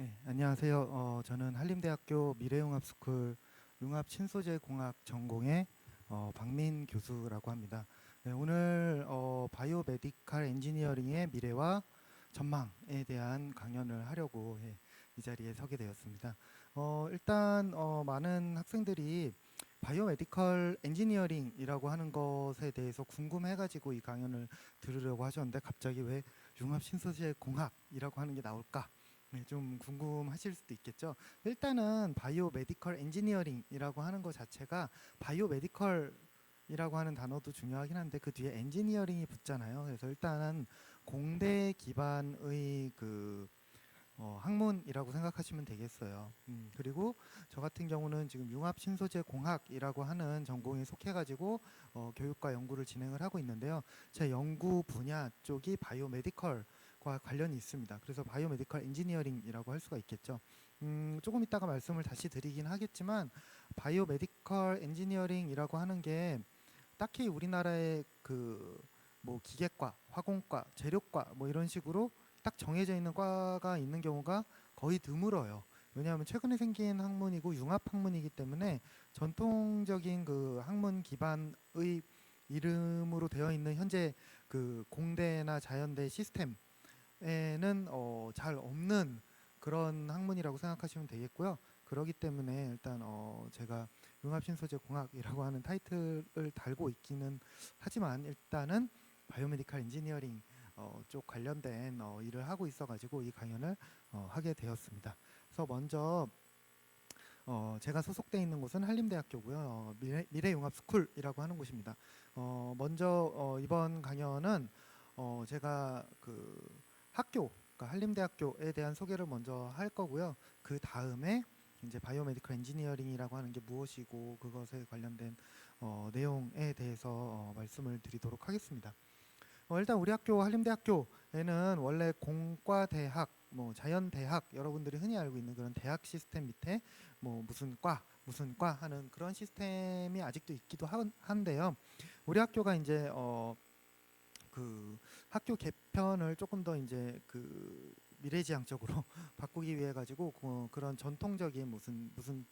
네, 안녕하세요. 저는 한림대학교 미래융합스쿨 융합신소재공학 전공의 박민 교수라고 합니다. 네, 오늘 바이오메디칼 엔지니어링의 미래와 전망에 대한 강연을 하려고 이 자리에 서게 되었습니다. 일단 많은 학생들이 바이오메디컬 엔지니어링이라고 하는 것에 대해서 궁금해가지고 이 강연을 들으려고 하셨는데 갑자기 왜 융합신소재공학이라고 하는 게 나올까? 네, 좀 궁금하실 수도 있겠죠. 일단은 바이오메디컬 엔지니어링이라고 하는 것 자체가 바이오메디컬이라고 하는 단어도 중요하긴 한데 그 뒤에 엔지니어링이 붙잖아요. 그래서 일단은 공대 기반의 학문이라고 생각하시면 되겠어요. 그리고 저 같은 경우는 지금 융합신소재공학이라고 하는 전공에 속해가지고 교육과 연구를 진행을 하고 있는데요. 제 연구 분야 쪽이 바이오메디컬과 관련이 있습니다. 그래서 바이오메디컬 엔지니어링이라고 할 수가 있겠죠. 조금 이따가 말씀을 다시 드리긴 하겠지만 바이오메디컬 엔지니어링이라고 하는 게 딱히 우리나라의 뭐 기계과, 화공과, 재료과 뭐 이런 식으로 딱 정해져 있는 과가 있는 경우가 거의 드물어요. 왜냐하면 최근에 생긴 학문이고 융합 학문이기 때문에 전통적인 그 학문 기반의 이름으로 되어 있는 현재 그 공대나 자연대 시스템에는 잘 없는 그런 학문이라고 생각하시면 되겠고요. 그렇기 때문에 일단 제가 융합신소재공학이라고 하는 타이틀을 달고 있기는 하지만 일단은 바이오메디칼 엔지니어링 쪽 관련된 일을 하고 있어가지고 이 강연을 하게 되었습니다. 그래서 먼저 제가 소속돼 있는 곳은 한림대학교고요. 미래융합스쿨이라고 하는 곳입니다. 먼저 이번 강연은 제가 그 학교, 그러니까 한림대학교에 대한 소개를 먼저 할 거고요. 그 다음에 이제 바이오메디컬 엔지니어링이라고 하는 게 무엇이고 그것에 관련된 내용에 대해서 말씀을 드리도록 하겠습니다. 일단 우리 학교 한림대학교에는 원래 공과대학, 뭐 자연대학 여러분들이 흔히 알고 있는 그런 대학 시스템 밑에 뭐 무슨 과 하는 그런 시스템이 아직도 있기도 한데요. 우리 학교가 이제 그 학교 개편을 조금 더 이제 그 미래지향적으로 바꾸기 위해 가지고 그런 전통적인 무슨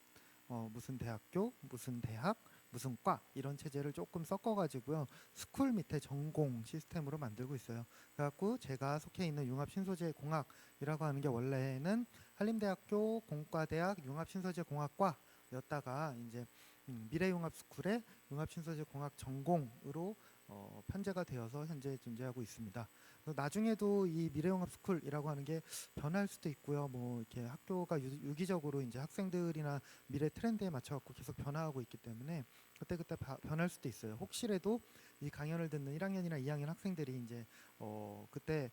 대학교, 무슨 대학, 무슨 과 이런 체제를 조금 섞어가지고요. 스쿨 밑에 전공 시스템으로 만들고 있어요. 그래갖고 제가 속해 있는 융합신소재공학이라고 하는 게 원래는 한림대학교 공과대학 융합신소재공학과였다가 이제 미래융합스쿨의 융합신소재공학 전공으로 편제가 되어서 현재 존재하고 있습니다. 나중에도 이 미래융합스쿨이라고 하는 게 변할 수도 있고요. 뭐 이렇게 학교가 유기적으로 이제 학생들이나 미래 트렌드에 맞춰갖고 계속 변화하고 있기 때문에 그때그때 변할 수도 있어요. 혹시라도 이 강연을 듣는 1학년이나 2학년 학생들이 이제 그때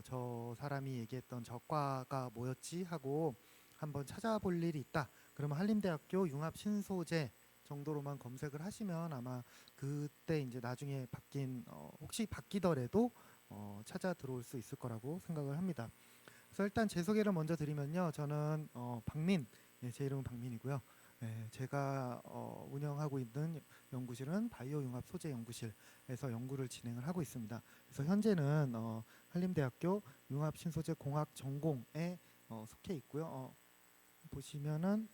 저 사람이 얘기했던 저 과가 뭐였지 하고 한번 찾아볼 일이 있다. 그러면 한림대학교 융합신소재 정도로만 검색을 하시면 아마 그때 이제 나중에 혹시 바뀌더라도 찾아 들어올 수 있을 거라고 생각을 합니다. 그래서 일단 제 소개를 먼저 드리면요. 저는 박민, 제 이름은 박민이고요. 제가 운영하고 있는 연구실은 바이오융합 소재 연구실에서 연구를 진행을 하고 있습니다. 그래서 현재는 한림대학교 융합신소재공학 전공에 속해 있고요. 보시면은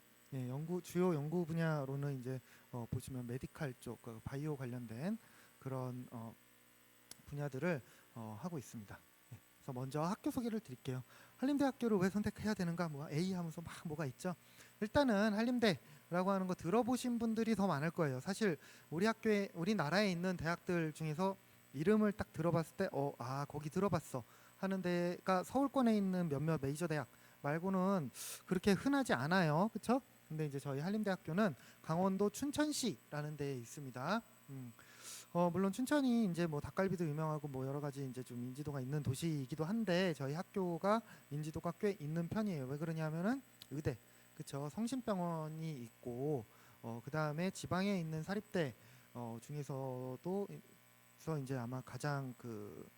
주요 연구 분야로는 이제 보시면 메디칼 쪽, 바이오 관련된 그런 분야들을 하고 있습니다. 그래서 먼저 학교 소개를 드릴게요. 한림대학교를 왜 선택해야 되는가? 뭐 A 하면서 막 뭐가 있죠. 일단은 한림대라고 하는 거 들어보신 분들이 더 많을 거예요. 사실 우리나라에 있는 대학들 중에서 이름을 딱 들어봤을 때, 거기 들어봤어 하는 데가 서울권에 있는 몇몇 메이저 대학 말고는 그렇게 흔하지 않아요. 그렇죠? 근데 이제 저희 한림대학교는 강원도 춘천시라는 데에 있습니다. 물론 춘천이 이제 뭐 닭갈비도 유명하고 뭐 여러 가지 이제 좀 인지도가 있는 도시이기도 한데 저희 학교가 인지도가 꽤 있는 편이에요. 왜 그러냐면은 의대, 그쵸? 성심병원이 있고 그 다음에 지방에 있는 사립대 중에서도 서 이제 아마 가장 그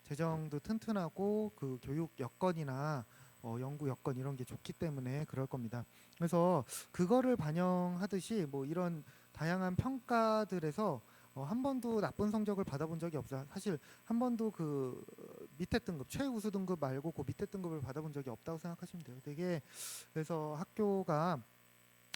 재정도 튼튼하고 그 교육 여건이나 연구 여건 이런 게 좋기 때문에 그럴 겁니다. 그래서 그거를 반영하듯이 뭐 이런 다양한 평가들에서 한 번도 나쁜 성적을 받아본 적이 없어요. 사실 한 번도 그 밑에 등급 최우수 등급 말고 그 밑에 등급을 받아본 적이 없다고 생각하시면 돼요. 되게 그래서 학교가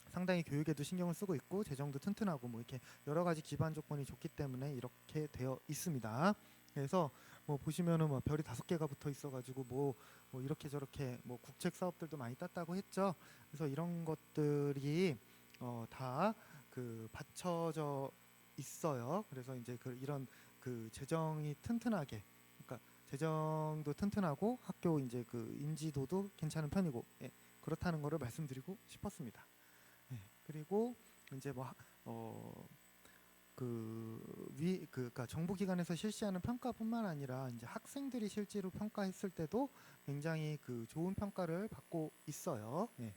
상당히 교육에도 신경을 쓰고 있고 재정도 튼튼하고 뭐 이렇게 여러 가지 기반 조건이 좋기 때문에 이렇게 되어 있습니다. 그래서 뭐 보시면은 뭐 별이 5개가 붙어 있어가지고 뭐 이렇게 저렇게 뭐 국책 사업들도 많이 땄다고 했죠. 그래서 이런 것들이 다 그 받쳐져 있어요. 그래서 이제 이런 그 재정이 튼튼하게, 그러니까 재정도 튼튼하고 학교 이제 그 인지도도 괜찮은 편이고, 예, 그렇다는 거를 말씀드리고 싶었습니다. 예, 그리고 이제 그러니까 정부기관에서 실시하는 평가뿐만 아니라 이제 학생들이 실제로 평가했을 때도 굉장히 그 좋은 평가를 받고 있어요. 예.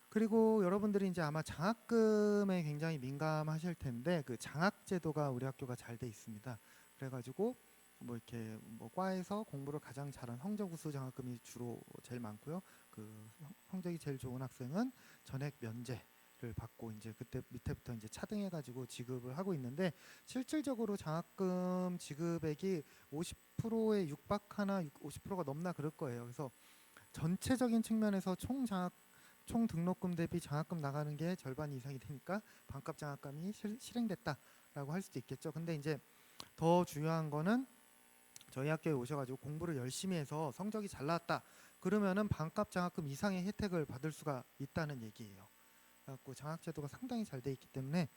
그리고 여러분들이 이제 아마 장학금에 굉장히 민감하실 텐데 그 장학 제도가 우리 학교가 잘 돼 있습니다. 그래가지고 뭐 이렇게 뭐 과에서 공부를 가장 잘한 성적 우수 장학금이 주로 제일 많고요. 그 성적이 제일 좋은 학생은 전액 면제를 받고 이제 그때 밑에부터 이제 차등해가지고 지급을 하고 있는데 실질적으로 장학금 지급액이 50%에 육박하나 50%가 넘나 그럴 거예요. 그래서 전체적인 측면에서 총 등록금 대비 장학금 나가는 게 절반 이상이 되니까 반값 장학금이 실행됐다라고 할 수도 있겠죠. 근데 이제 더 중요한 거는 저희 학교에 오셔가지고 공부를 열심히 해서 성적이 잘 나왔다. 그러면은 반값 장학금 이상의 혜택을 받을 수가 있다는 얘기예요. 그래갖고 장학제도가 상당히 잘 돼 있기 때문에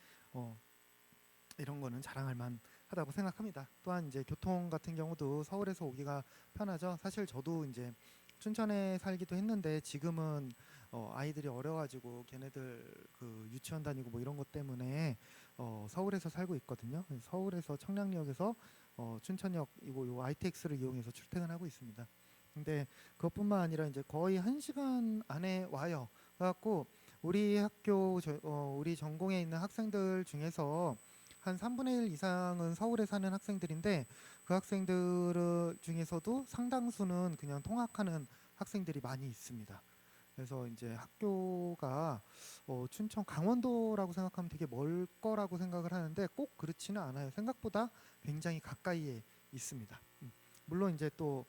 이런 거는 자랑할 만하다고 생각합니다. 또한 이제 교통 같은 경우도 서울에서 오기가 편하죠. 사실 저도 이제 춘천에 살기도 했는데 지금은 아이들이 어려가지고 걔네들 그 유치원 다니고 뭐 이런 것 때문에 서울에서 살고 있거든요. 서울에서 청량역에서 춘천역 요 ITX를 이용해서 출퇴근하고 있습니다. 근데 그것뿐만 아니라 이제 거의 1시간 안에 와요. 그래갖고 우리 학교 우리 전공에 있는 학생들 중에서 한 3분의 1 이상은 서울에 사는 학생들인데 그 학생들 중에서도 상당수는 그냥 통학하는 학생들이 많이 있습니다. 그래서 이제 학교가 춘천 강원도라고 생각하면 되게 멀 거라고 생각을 하는데 꼭 그렇지는 않아요. 생각보다 굉장히 가까이에 있습니다. 물론 이제 또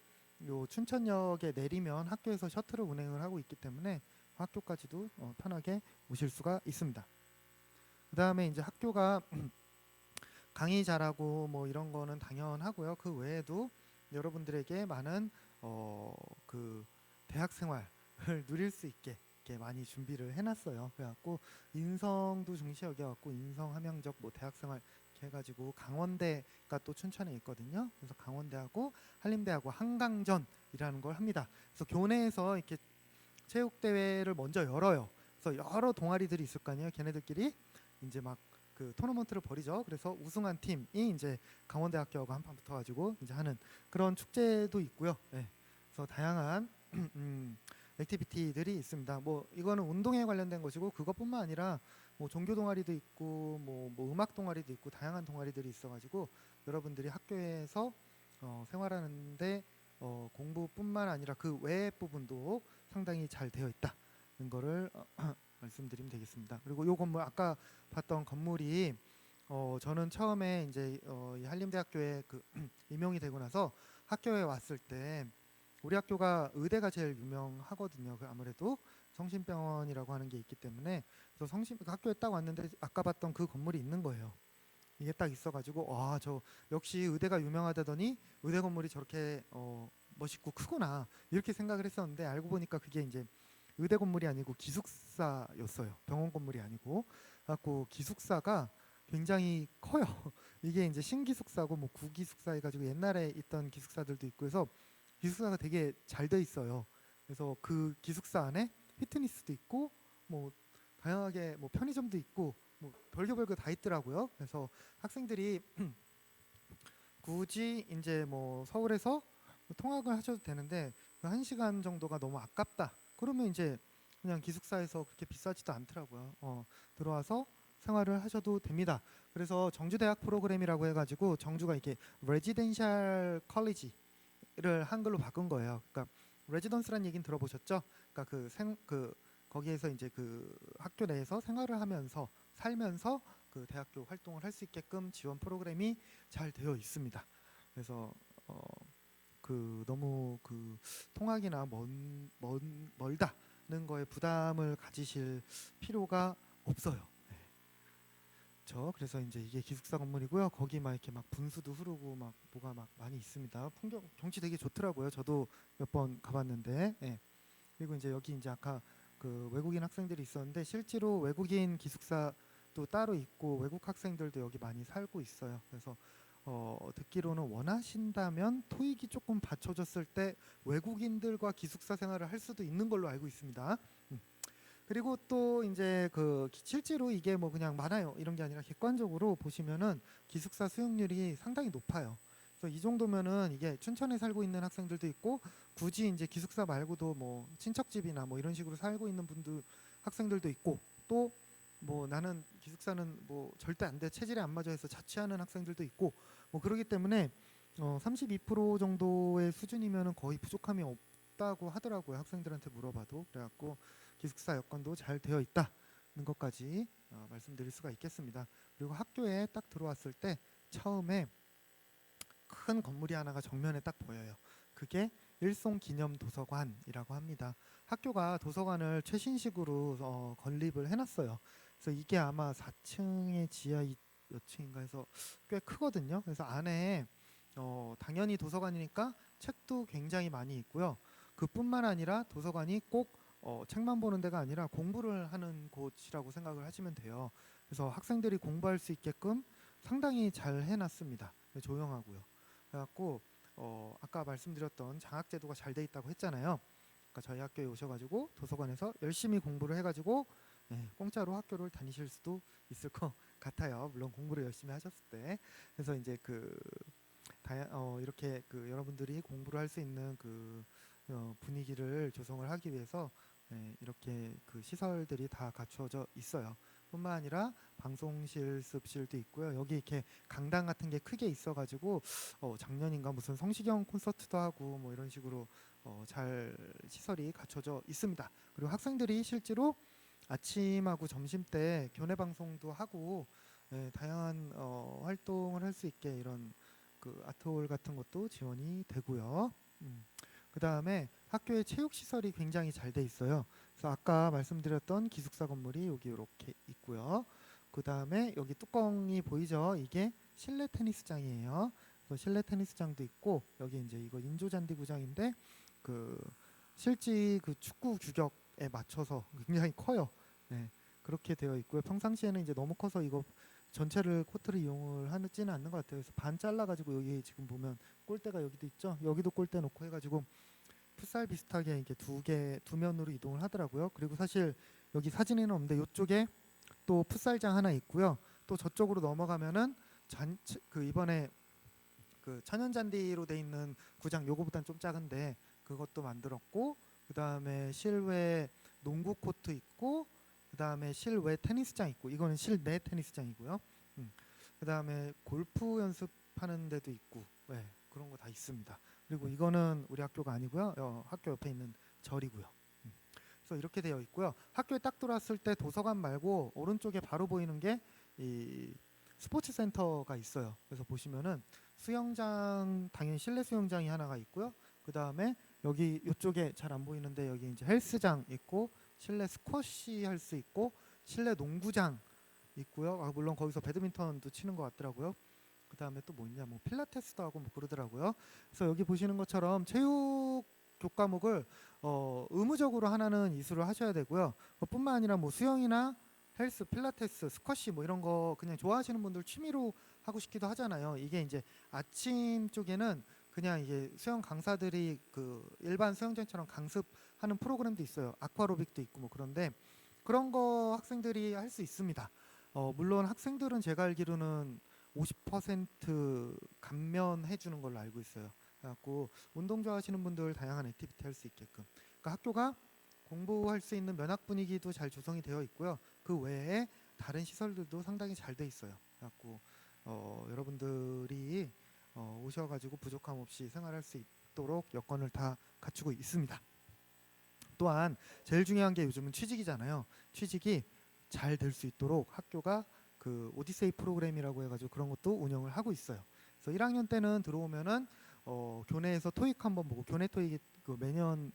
요 춘천역에 내리면 학교에서 셔틀을 운행을 하고 있기 때문에 학교까지도 편하게 오실 수가 있습니다. 그 다음에 이제 학교가 강의 잘하고 뭐 이런 거는 당연하고요. 그 외에도 여러분들에게 많은 그 대학 생활을 누릴 수 있게 이렇게 많이 준비를 해놨어요. 그래갖고 인성도 중시 여겨갖고 인성 함양적 뭐 대학 생활 이렇게 해가지고 강원대가 또 춘천에 있거든요. 그래서 강원대하고 한림대하고 한강전이라는 걸 합니다. 그래서 교내에서 이렇게 체육 대회를 먼저 열어요. 그래서 여러 동아리들이 있을 거 아니에요. 걔네들끼리 이제 막 그 토너먼트를 벌이죠. 그래서 우승한 팀이 이제 강원대학교하고 한판 붙어가지고 이제 하는 그런 축제도 있고요. 네. 그래서 다양한 액티비티들이 있습니다. 뭐 이거는 운동에 관련된 것이고 그것뿐만 아니라 뭐 종교 동아리도 있고 뭐 음악 동아리도 있고 다양한 동아리들이 있어가지고 여러분들이 학교에서 생활하는데 공부뿐만 아니라 그 외의 부분도 상당히 잘 되어 있다는 거를 말씀드리면 되겠습니다. 그리고 요 건물 아까 봤던 건물이 저는 처음에 이제 이 한림대학교에 그 임용이 되고 나서 학교에 왔을 때 우리 학교가 의대가 제일 유명하거든요. 그 아무래도 성심병원이라고 하는 게 있기 때문에 그래서 학교에 딱 왔는데 아까 봤던 그 건물이 있는 거예요. 이게 딱 있어가지고 저 역시 의대가 유명하다더니 의대 건물이 저렇게 멋있고 크구나 이렇게 생각을 했었는데 알고 보니까 그게 이제 의대 건물이 아니고 기숙사였어요. 병원 건물이 아니고. 갖고 기숙사가 굉장히 커요. 이게 이제 신기숙사고 뭐 구기숙사 해가지고 옛날에 있던 기숙사들도 있고 해서 기숙사가 되게 잘 돼 있어요. 그래서 그 기숙사 안에 피트니스도 있고 뭐 다양하게 뭐 편의점도 있고 뭐 별거 다 있더라고요. 그래서 학생들이 굳이 이제 뭐 서울에서 통학을 하셔도 되는데 그 1시간 정도가 너무 아깝다. 그러면 이제 그냥 기숙사에서 그렇게 비싸지도 않더라고요. 들어와서 생활을 하셔도 됩니다. 그래서 정주대학 프로그램이라고 해가지고 정주가 이렇게 레지덴셜 컬리지를 한글로 바꾼 거예요. 그러니까 레지던스란 얘기는 들어보셨죠? 그러니까 거기에서 이제 그 학교 내에서 생활을 하면서 살면서 그 대학교 활동을 할 수 있게끔 지원 프로그램이 잘 되어 있습니다. 그래서 그 너무 그 통학이나 멀다는 거에 부담을 가지실 필요가 없어요. 그래서 이제 이게 기숙사 건물이고요. 거기 막 이렇게 막 분수도 흐르고 막 뭐가 막 많이 있습니다. 풍경 경치 되게 좋더라고요. 저도 몇 번 가봤는데. 예. 그리고 이제 여기 이제 아까 그 외국인 학생들이 있었는데 실제로 외국인 기숙사도 따로 있고 외국 학생들도 여기 많이 살고 있어요. 그래서 듣기로는 원하신다면 토익이 조금 받쳐졌을 때 외국인들과 기숙사 생활을 할 수도 있는 걸로 알고 있습니다. 그리고 또 이제 그 실제로 이게 뭐 그냥 많아요 이런 게 아니라 객관적으로 보시면은 기숙사 수용률이 상당히 높아요. 그래서 이 정도면은 이게 춘천에 살고 있는 학생들도 있고 굳이 이제 기숙사 말고도 뭐 친척집이나 뭐 이런 식으로 살고 있는 분들 학생들도 있고 또 뭐 나는 기숙사는 뭐 절대 안 돼 체질에 안 맞아 해서 자취하는 학생들도 있고 뭐 그러기 때문에 32% 정도의 수준이면은 거의 부족함이 없다고 하더라고요. 학생들한테 물어봐도. 그래갖고 기숙사 여건도 잘 되어 있다는 것까지 말씀드릴 수가 있겠습니다. 그리고 학교에 딱 들어왔을 때 처음에 큰 건물이 하나가 정면에 딱 보여요. 그게 일송기념도서관이라고 합니다. 학교가 도서관을 최신식으로 건립을 해놨어요. 그래서 이게 아마 4층에 지하 몇 층인가 해서 꽤 크거든요. 그래서 안에 당연히 도서관이니까 책도 굉장히 많이 있고요. 그뿐만 아니라 도서관이 꼭 책만 보는 데가 아니라 공부를 하는 곳이라고 생각을 하시면 돼요. 그래서 학생들이 공부할 수 있게끔 상당히 잘 해놨습니다. 조용하고요. 그래갖고 아까 말씀드렸던 장학제도가 잘 돼 있다고 했잖아요. 그러니까 저희 학교에 오셔가지고 도서관에서 열심히 공부를 해가지고 공짜로 학교를 다니실 수도 있을 것 같아요. 물론 공부를 열심히 하셨을 때. 그래서 이제 이렇게 그 여러분들이 공부를 할 수 있는 그 분위기를 조성을 하기 위해서 이렇게 그 시설들이 다 갖추어져 있어요. 뿐만 아니라 방송실, 습실도 있고요. 여기 이렇게 강당 같은 게 크게 있어가지고 작년인가 무슨 성시경 콘서트도 하고 뭐 이런 식으로 잘 시설이 갖춰져 있습니다. 그리고 학생들이 실제로 아침하고 점심 때 교내 방송도 하고 다양한 활동을 할 수 있게 이런 그 아트홀 같은 것도 지원이 되고요. 그 다음에 학교의 체육 시설이 굉장히 잘 돼 있어요. 그래서 아까 말씀드렸던 기숙사 건물이 여기 이렇게 있고요. 그 다음에 여기 뚜껑이 보이죠? 이게 실내 테니스장이에요. 실내 테니스장도 있고 여기 이제 이거 인조잔디구장인데 그 실제 그 축구 규격에 맞춰서 굉장히 커요. 네, 그렇게 되어 있고요. 평상시에는 이제 너무 커서 이거 전체를 코트를 이용을 하지는 않는 것 같아요. 그래서 반 잘라가지고 여기 지금 보면 골대가 여기도 있죠. 여기도 골대 놓고 해가지고 풋살 비슷하게 이게 두 면으로 이동을 하더라고요. 그리고 사실 여기 사진에는 없는데 이쪽에 또 풋살장 하나 있고요. 또 저쪽으로 넘어가면은 그 이번에 그 천연잔디로 돼 있는 구장 요거보단 좀 작은데 그것도 만들었고 그 다음에 실외 농구 코트 있고 그 다음에 실외 테니스장 있고 이거는 실내 테니스장이고요. 그 다음에 골프 연습하는 데도 있고 그런 거 다 있습니다. 그리고 이거는 우리 학교가 아니고요. 학교 옆에 있는 절이고요. 그래서 이렇게 되어 있고요. 학교에 딱 들어왔을 때 도서관 말고 오른쪽에 바로 보이는 게 이 스포츠 센터가 있어요. 그래서 보시면은 수영장 당연히 실내 수영장이 하나가 있고요. 그 다음에 여기 이쪽에 잘 안 보이는데 여기 이제 헬스장 있고 실내 스쿼시 할 수 있고 실내 농구장 있고요. 물론 거기서 배드민턴도 치는 것 같더라고요. 그 다음에 또 뭐 있냐, 뭐 필라테스도 하고 뭐 그러더라고요. 그래서 여기 보시는 것처럼 체육 교과목을 의무적으로 하나는 이수를 하셔야 되고요. 그뿐만 아니라 뭐 수영이나 헬스, 필라테스, 스쿼시 뭐 이런 거 그냥 좋아하시는 분들 취미로 하고 싶기도 하잖아요. 이게 이제 아침 쪽에는 그냥 이게 수영 강사들이 그 일반 수영장처럼 강습하는 프로그램도 있어요. 아쿠아로빅도 있고 뭐 그런데 그런 거 학생들이 할 수 있습니다. 물론 학생들은 제가 알기로는 50% 감면해 주는 걸로 알고 있어요. 그래갖고 운동 좋아하시는 분들 다양한 액티비티 할 수 있게끔. 그러니까 학교가 공부할 수 있는 면학 분위기도 잘 조성이 되어 있고요. 그 외에 다른 시설들도 상당히 잘 돼 있어요. 그래갖고 여러분들이 오셔가지고 부족함 없이 생활할 수 있도록 여건을 다 갖추고 있습니다. 또한 제일 중요한 게 요즘은 취직이잖아요. 취직이 잘 될 수 있도록 학교가 그 오디세이 프로그램이라고 해가지고 그런 것도 운영을 하고 있어요. 그래서 1학년 때는 들어오면은 교내에서 토익 한번 보고 교내 토익이 그 매년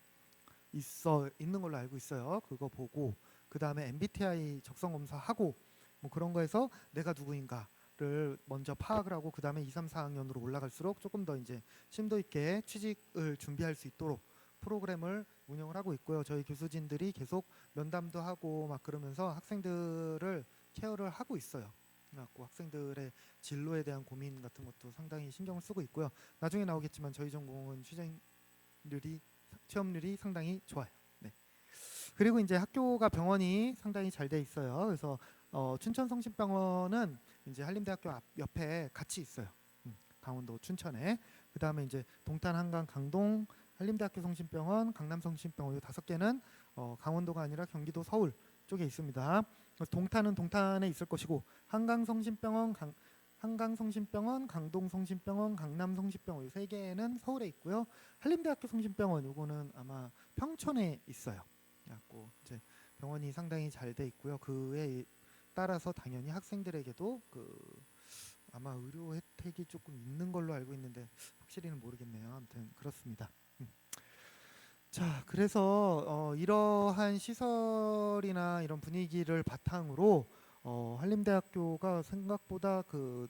있는 걸로 알고 있어요. 그거 보고 그 다음에 MBTI 적성 검사하고 뭐 그런 거에서 내가 누구인가를 먼저 파악을 하고 그 다음에 2, 3, 4학년으로 올라갈수록 조금 더 이제 심도 있게 취직을 준비할 수 있도록 프로그램을 운영을 하고 있고요. 저희 교수진들이 계속 면담도 하고 막 그러면서 학생들을 케어를 하고 있어요. 그래갖고 학생들의 진로에 대한 고민 같은 것도 상당히 신경을 쓰고 있고요. 나중에 나오겠지만 저희 전공은 취업률이 상당히 좋아요. 네. 그리고 이제 학교가 병원이 상당히 잘 돼 있어요. 그래서 춘천성심병원은 이제 한림대학교 옆에 같이 있어요. 강원도 춘천에. 그 다음에 이제 동탄, 한강, 강동, 한림대학교 성심병원, 강남성심병원 이 5개는 강원도가 아니라 경기도 서울 쪽에 있습니다. 동탄은 동탄에 있을 것이고 한강성심병원, 강동성심병원, 강남성심병원 이 3개는 서울에 있고요. 한림대학교 성심병원 요거는 아마 평촌에 있어요. 그래갖고 이제 병원이 상당히 잘 돼 있고요. 그에 따라서 당연히 학생들에게도 아마 의료 혜택이 조금 있는 걸로 알고 있는데 확실히는 모르겠네요. 아무튼 그렇습니다. 자, 그래서 이러한 시설이나 이런 분위기를 바탕으로 한림대학교가 생각보다 그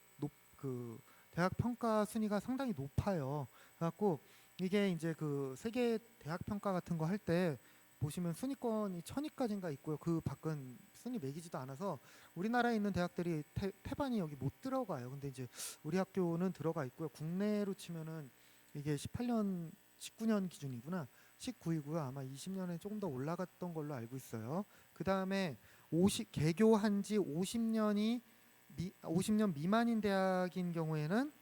대학 평가 순위가 상당히 높아요. 그래갖고 이게 이제 그 세계 대학 평가 같은 거 할 때 보시면 순위권이 1000위까지인가 있고요. 그 밖은 순위 매기지도 않아서 우리나라에 있는 대학들이 태반이 여기 못 들어가요. 근데 이제 우리 학교는 들어가 있고요. 국내로 치면은 이게 19년 기준이구나. 19이고요. 아마 20년에 조금 더 올라갔던 걸로 알고 있어요. 그 다음에 개교한 지 50년 미만인 대학인 경우에는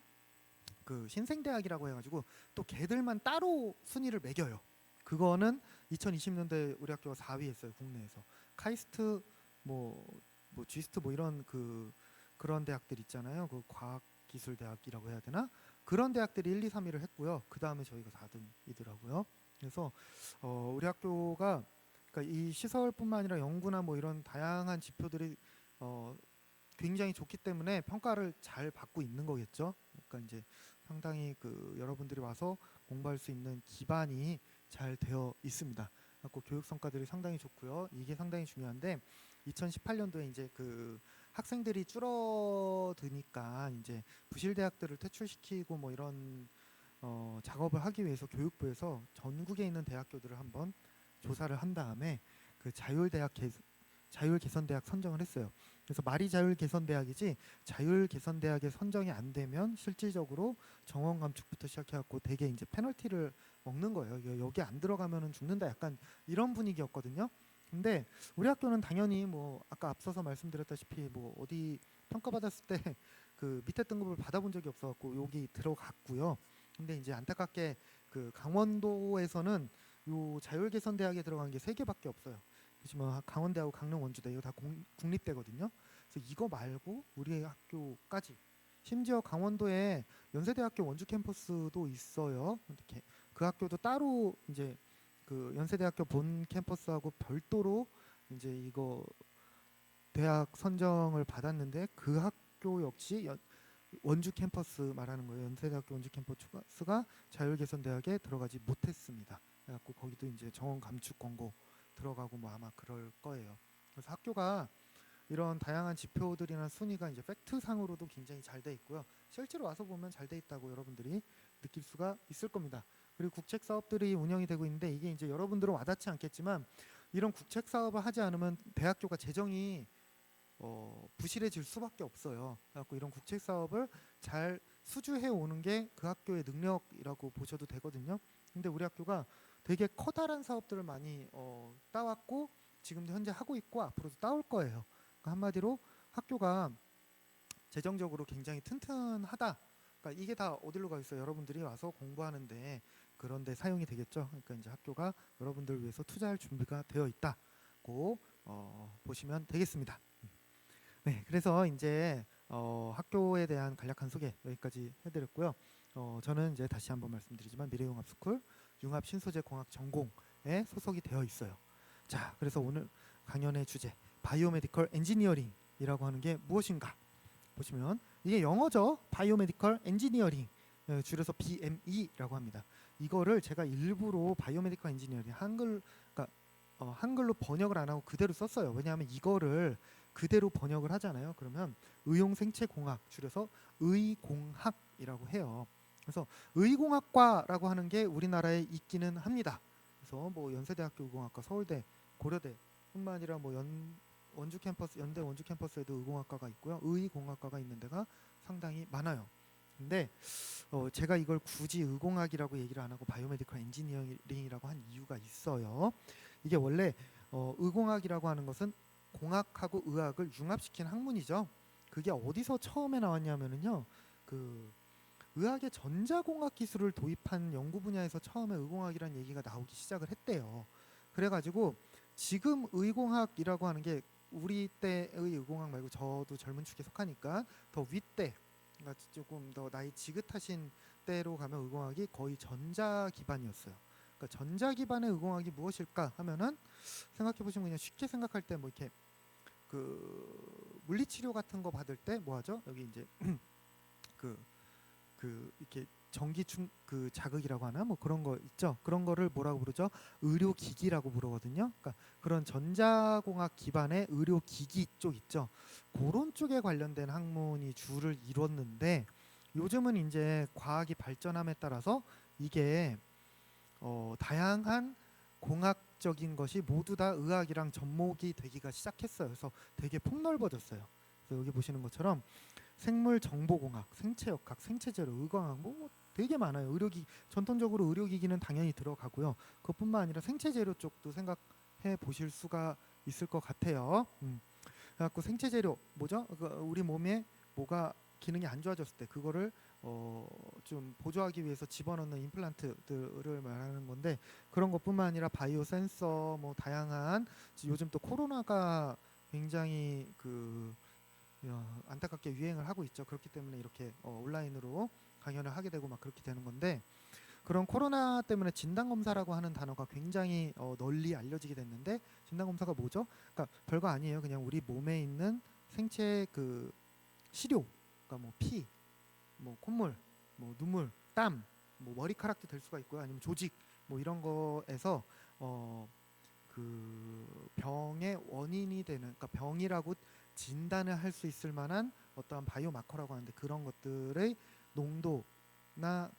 그 신생대학이라고 해가지고 또 걔들만 따로 순위를 매겨요. 그거는 2020년도에 우리 학교가 4위 했어요. 국내에서. 카이스트 뭐 G스트 뭐 이런 그런 대학들 있잖아요. 그 과학기술대학이라고 해야 되나? 그런 대학들이 1, 2, 3위를 했고요. 그 다음에 저희가 4등이더라고요. 그래서 우리 학교가 그러니까 이 시설뿐만 아니라 연구나 뭐 이런 다양한 지표들이 굉장히 좋기 때문에 평가를 잘 받고 있는 거겠죠. 그러니까 이제 상당히 여러분들이 와서 공부할 수 있는 기반이 잘 되어 있습니다. 그래서 교육 성과들이 상당히 좋고요. 이게 상당히 중요한데 2018년도에 이제 학생들이 줄어드니까 이제 부실 대학들을 퇴출시키고 뭐 이런 작업을 하기 위해서 교육부에서 전국에 있는 대학교들을 한번 조사를 한 다음에 자율개선대학 선정을 했어요. 그래서 말이 자율개선대학이지 자율개선대학에 선정이 안 되면 실질적으로 정원 감축부터 시작해갖고 되게 이제 페널티를 먹는 거예요. 여기 안 들어가면은 죽는다 약간 이런 분위기였거든요. 근데 우리 학교는 당연히 뭐 아까 앞서서 말씀드렸다시피 뭐 어디 평가받았을 때 밑에 등급을 받아본 적이 없어갖고 여기 들어갔고요. 근데 이제 안타깝게 강원도에서는 요 자율개선대학에 들어간 게 3개밖에 없어요. 보시면 강원대하고 강릉 원주대 이거 다 국립대거든요. 그래서 이거 말고 우리 학교까지 심지어 강원도에 연세대학교 원주 캠퍼스도 있어요. 그 학교도 따로 이제 연세대학교 본 캠퍼스하고 별도로 이제 이거 대학 선정을 받았는데 그 학교 역시 원주 캠퍼스 말하는 거예요. 연세대학교 원주 캠퍼스가 자율개선대학에 들어가지 못했습니다. 그래갖고 거기도 이제 정원 감축 권고 들어가고 뭐 아마 그럴 거예요. 그래서 학교가 이런 다양한 지표들이나 순위가 이제 팩트상으로도 굉장히 잘 돼 있고요. 실제로 와서 보면 잘 돼 있다고 여러분들이 느낄 수가 있을 겁니다. 그리고 국책 사업들이 운영이 되고 있는데 이게 이제 여러분들은 와닿지 않겠지만 이런 국책 사업을 하지 않으면 대학교가 재정이 부실해질 수밖에 없어요. 그래서 이런 국책 사업을 잘 수주해 오는 게 그 학교의 능력이라고 보셔도 되거든요. 근데 우리 학교가 되게 커다란 사업들을 많이 따왔고 지금도 현재 하고 있고 앞으로도 따올 거예요. 그러니까 한마디로 학교가 재정적으로 굉장히 튼튼하다. 그러니까 이게 다 어디로 가 있어요? 여러분들이 와서 공부하는데 그런데 사용이 되겠죠. 그러니까 이제 학교가 여러분들을 위해서 투자할 준비가 되어 있다고 보시면 되겠습니다. 네, 그래서 이제 학교에 대한 간략한 소개 여기까지 해드렸고요. 저는 이제 다시 한번 말씀드리지만 미래융합스쿨 융합신소재공학 전공에 소속이 되어 있어요. 자, 그래서 오늘 강연의 주제 바이오메디컬 엔지니어링이라고 하는 게 무엇인가 보시면 이게 영어죠. 바이오메디컬 엔지니어링 줄여서 BME라고 합니다. 이거를 제가 일부러 바이오메디컬 엔지니어링 그러니까 한글로 번역을 안 하고 그대로 썼어요. 왜냐하면 이거를 그대로 번역을 하잖아요. 그러면 의용생체공학 줄여서 의공학이라고 해요. 그래서 의공학과라고 하는 게 우리나라에 있기는 합니다. 그래서 뭐 연세대학교 의공학과, 서울대, 고려대뿐만 아니라 뭐 원주 캠퍼스, 연대 원주 캠퍼스에도 의공학과가 있고요. 의공학과가 있는 데가 상당히 많아요. 근데 제가 이걸 굳이 의공학이라고 얘기를 안 하고 바이오메디컬 엔지니어링이라고 한 이유가 있어요. 이게 원래 의공학이라고 하는 것은 공학하고 의학을 융합시킨 학문이죠. 그게 어디서 처음에 나왔냐면은요. 그 의학의 전자공학 기술을 도입한 연구 분야에서 처음에 의공학이라는 얘기가 나오기 시작을 했대요. 그래가지고 지금 의공학이라고 하는 게 우리 때의 의공학 말고 저도 젊은 축에 속하니까 더 윗대, 그러니까 조금 더 나이 지긋하신 때로 가면 의공학이 거의 전자 기반이었어요. 그러니까 전자 기반의 의공학이 무엇일까 하면은 생각해 보시면 그냥 쉽게 생각할 때 뭐 이렇게 그 물리치료 같은 거 받을 때 뭐 하죠? 여기 이제 그 이렇게 전기 자극이라고 하나 뭐 그런 거 있죠. 그런 거를 뭐라고 부르죠? 의료기기라고 부르거든요. 그러니까 그런 전자공학 기반의 의료기기 쪽 있죠. 그런 쪽에 관련된 학문이 주를 이뤘는데 요즘은 이제 과학이 발전함에 따라서 이게 다양한 공학적인 것이 모두 다 의학이랑 접목이 되기가 시작했어요. 그래서 되게 폭넓어졌어요. 그래서 여기 보시는 것처럼 생물 정보공학, 생체역학, 생체재료, 의과학 뭐 되게 많아요. 의료기 전통적으로 의료기기는 당연히 들어가고요. 그것뿐만 아니라 생체재료 쪽도 생각해 보실 수가 있을 것 같아요. 그래갖고 생체재료 뭐죠? 우리 몸에 뭐가 기능이 안 좋아졌을 때 그거를 좀 보조하기 위해서 집어넣는 임플란트들을 말하는 건데 그런 것뿐만 아니라 바이오 센서 뭐 다양한 요즘 또 코로나가 굉장히 안타깝게 유행을 하고 있죠. 그렇기 때문에 이렇게 온라인으로 강연을 하게 되고 막 그렇게 되는 건데 그런 코로나 때문에 진단검사라고 하는 단어가 굉장히 널리 알려지게 됐는데 진단검사가 뭐죠? 그러니까 별거 아니에요. 그냥 우리 몸에 있는 생체 시료, 그러니까 뭐 피, 뭐 콧물, 뭐 눈물, 땀, 뭐 머리카락도 될 수가 있고요. 아니면 조직 뭐 이런 거에서 병의 원인이 되는, 그러니까 병이라고 진단을 할 수 있을 만한 어떠한 바이오마커라고 하는데 그런 것들의 농도나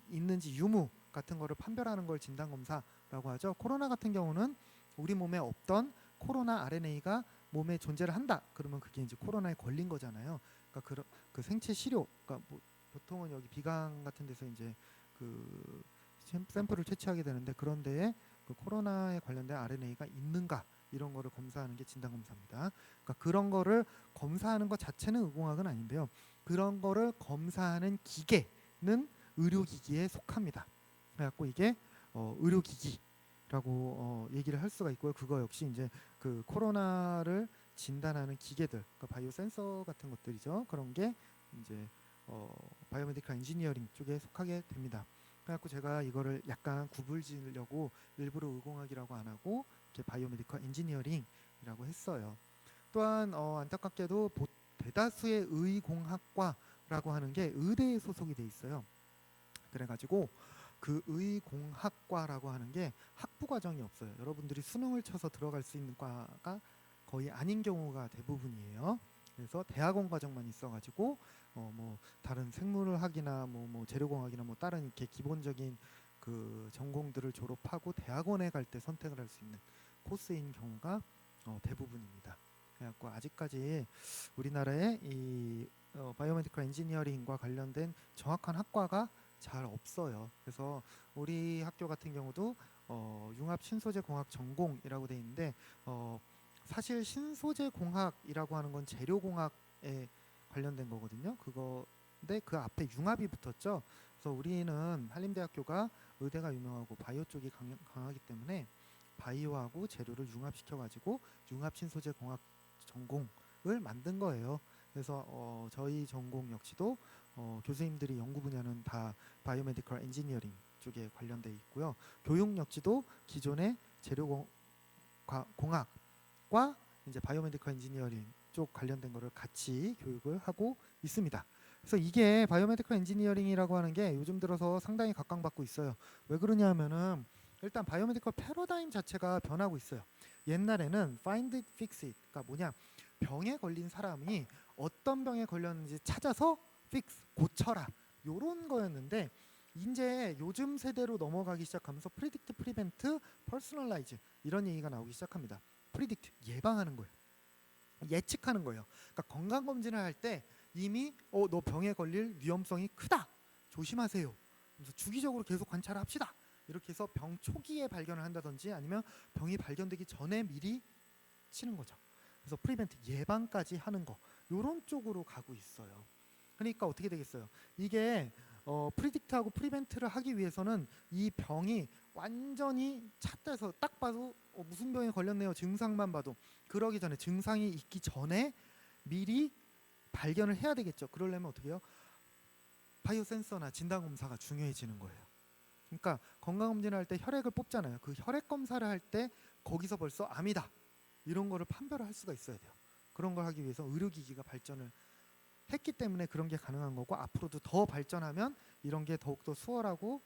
있는지 유무 같은 거를 판별하는 걸 진단 검사라고 하죠. 코로나 같은 경우는 우리 몸에 없던 코로나 RNA가 몸에 존재를 한다. 그러면 그게 이제 코로나에 걸린 거잖아요. 그러니까 그 생체 시료, 그러니까 뭐 보통은 여기 비강 같은 데서 이제 샘플을 채취하게 되는데 그런 데에 코로나에 관련된 RNA가 있는가 이런 거를 검사하는 게 진단 검사입니다. 그러니까 그런 거를 검사하는 것 자체는 의공학은 아닌데요. 그런 거를 검사하는 기계는 의료기기에 속합니다. 그래갖고 이게 의료기기라고 얘기를 할 수가 있고요. 그거 역시 이제 코로나를 진단하는 기계들, 그러니까 바이오 센서 같은 것들이죠. 그런 게 이제 바이오메디컬 엔지니어링 쪽에 속하게 됩니다. 그래갖고 제가 이거를 약간 구분지으려고 일부러 의공학이라고 안 하고 이렇게 바이오메디컬 엔지니어링이라고 했어요. 또한 안타깝게도 대다수의 의공학과라고 하는 게 의대에 소속이 돼 있어요. 그래가지고 그 의공학과라고 하는 게 학부 과정이 없어요. 여러분들이 수능을 쳐서 들어갈 수 있는 과가 거의 아닌 경우가 대부분이에요. 그래서 대학원 과정만 있어가지고 뭐 다른 생물학이나 뭐 재료공학이나 뭐 다른 이렇게 기본적인 전공들을 졸업하고 대학원에 갈 때 선택을 할 수 있는 코스인 경우가 대부분입니다. 그래갖고 아직까지 우리나라에 이 바이오메디컬 엔지니어링과 관련된 정확한 학과가 잘 없어요. 그래서 우리 학교 같은 경우도 융합 신소재 공학 전공이라고 돼 있는데 사실 신소재 공학이라고 하는 건 재료 공학에 관련된 거거든요. 근데 그 앞에 융합이 붙었죠. 그래서 우리는 한림대학교가 의대가 유명하고 바이오 쪽이 강하기 때문에 바이오하고 재료를 융합시켜 가지고 융합 신소재 공학 전공을 만든 거예요. 그래서 저희 전공 역시도 교수님들이 연구 분야는 다 바이오메디컬 엔지니어링 쪽에 관련돼 있고요. 교육 역시도 기존의 재료 공학과 이제 바이오메디컬 엔지니어링 쪽 관련된 거를 같이 교육을 하고 있습니다. 그래서 이게 바이오메디컬 엔지니어링이라고 하는 게 요즘 들어서 상당히 각광받고 있어요. 왜 그러냐면은 일단 바이오메디컬 패러다임 자체가 변하고 있어요. 옛날에는 find it, fix it, 그러니까 뭐냐, 병에 걸린 사람이 어떤 병에 걸렸는지 찾아서 fix, 고쳐라, 요런 거였는데 이제 요즘 세대로 넘어가기 시작하면서 predict, prevent, personalize 이런 얘기가 나오기 시작합니다. predict, 예방하는 거예요. 예측하는 거예요. 그러니까 건강 검진을 할 때 이미 너 병에 걸릴 위험성이 크다, 조심하세요, 그래서 주기적으로 계속 관찰을 합시다, 이렇게 해서 병 초기에 발견을 한다든지 아니면 병이 발견되기 전에 미리 치는 거죠. 그래서 프리벤트, 예방까지 하는 거, 요런 쪽으로 가고 있어요. 그러니까 어떻게 되겠어요? 이게 프리딕트하고 프리벤트를 하기 위해서는 이 병이 완전히 찼다해서 딱 봐도 무슨 병에 걸렸네요, 증상만 봐도. 그러기 전에, 증상이 있기 전에 미리 발견을 해야 되겠죠. 그러려면 어떻게 해요? 바이오 센서나 진단 검사가 중요해지는 거예요. 그러니까 건강검진을 할 때 혈액을 뽑잖아요. 그 혈액 검사를 할 때 거기서 벌써 암이다, 이런 거를 판별을 할 수가 있어야 돼요. 그런 걸 하기 위해서 의료기기가 발전을 했기 때문에 그런 게 가능한 거고, 앞으로도 더 발전하면 이런 게 더욱더 수월하고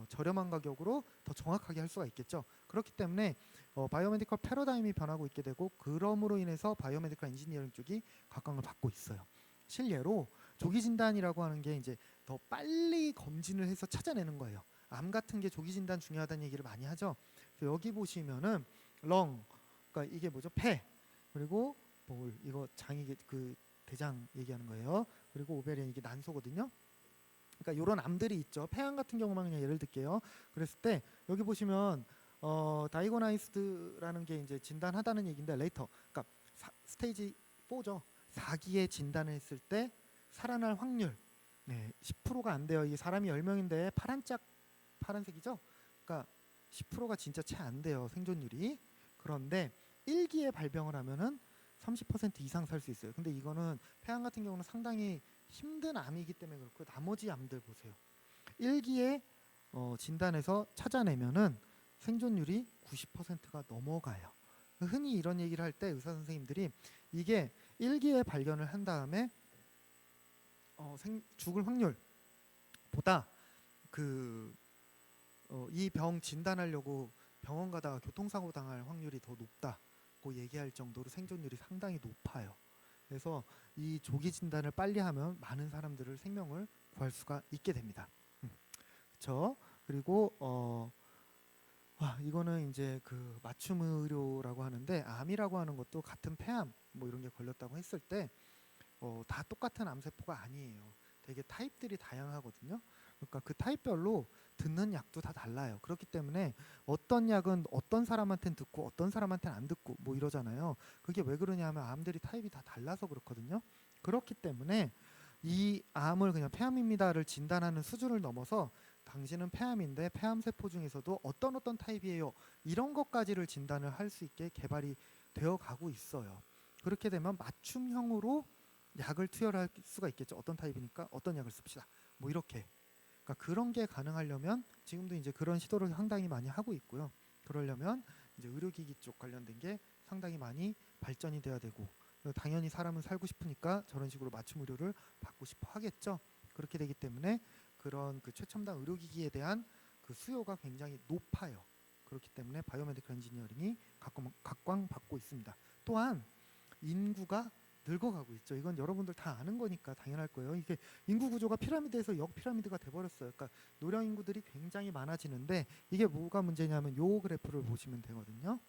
저렴한 가격으로 더 정확하게 할 수가 있겠죠. 그렇기 때문에 바이오메디컬 패러다임이 변하고 있게 되고, 그럼으로 인해서 바이오메디컬 엔지니어링 쪽이 각광을 받고 있어요. 실례로 조기 진단이라고 하는 게 이제 더 빨리 검진을 해서 찾아내는 거예요. 암 같은 게 조기 진단 중요하다는 얘기를 많이 하죠. 그래서 여기 보시면은 렁, 그러니까 이게 뭐죠? 폐, 그리고 뭐 이거 장이 그 대장 얘기하는 거예요. 그리고 오베리언, 이게 난소거든요. 그러니까 이런 암들이 있죠. 폐암 같은 경우만 그냥 예를 들게요. 그랬을 때 여기 보시면 다이고나이스드라는 게 이제 진단하다는 얘기인데, 레이터, 그러니까 스테이지 4죠. 4기에 진단을 했을 때 살아날 확률, 네, 10%가 안 돼요. 이게 사람이 10명인데 파란색이죠. 그러니까 10%가 진짜 채 안 돼요, 생존율이. 그런데 1기에 발병을 하면은 30% 이상 살 수 있어요. 근데 이거는 폐암 같은 경우는 상당히 힘든 암이기 때문에 그렇고, 나머지 암들 보세요. 1기에 진단해서 찾아내면은 생존율이 90%가 넘어가요. 흔히 이런 얘기를 할 때 의사 선생님들이 이게 1기에 발견을 한 다음에 죽을 확률보다 이 병 진단하려고 병원 가다가 교통사고 당할 확률이 더 높다고 얘기할 정도로 생존율이 상당히 높아요. 그래서 이 조기 진단을 빨리 하면 많은 사람들을 생명을 구할 수가 있게 됩니다. 그렇죠? 그리고 이거는 이제 그 맞춤 의료라고 하는데, 암이라고 하는 것도 같은 폐암 뭐 이런 게 걸렸다고 했을 때 다 똑같은 암세포가 아니에요. 되게 타입들이 다양하거든요. 그러니까 그 타입별로 듣는 약도 다 달라요. 그렇기 때문에 어떤 약은 어떤 사람한테는 듣고 어떤 사람한테는 안 듣고 뭐 이러잖아요. 그게 왜 그러냐면 암들이 타입이 다 달라서 그렇거든요. 그렇기 때문에 이 암을 그냥 폐암입니다를 진단하는 수준을 넘어서 당신은 폐암인데 폐암 세포 중에서도 어떤 타입이에요, 이런 것까지를 진단을 할 수 있게 개발이 되어 가고 있어요. 그렇게 되면 맞춤형으로 약을 투여할 수가 있겠죠. 어떤 타입이니까 어떤 약을 씁시다, 뭐 이렇게. 그러니까 그런 게 가능하려면 지금도 이제 그런 시도를 상당히 많이 하고 있고요. 그러려면 이제 의료기기 쪽 관련된 게 상당히 많이 발전이 돼야 되고, 당연히 사람은 살고 싶으니까 저런 식으로 맞춤 의료를 받고 싶어 하겠죠. 그렇게 되기 때문에 그런 그 최첨단 의료기기에 대한 그 수요가 굉장히 높아요. 그렇기 때문에 바이오메디컬 엔지니어링이 각광받고 있습니다. 또한 인구가 늙어가고 있죠. 이건 여러분들 다 아는 거니까 당연할 거예요. 이게 인구 구조가 피라미드에서 역피라미드가 돼버렸어요. 그러니까 노령 인구들이 굉장히 많아지는데, 이게 뭐가 문제냐면 요 그래프를 보시면 되거든요.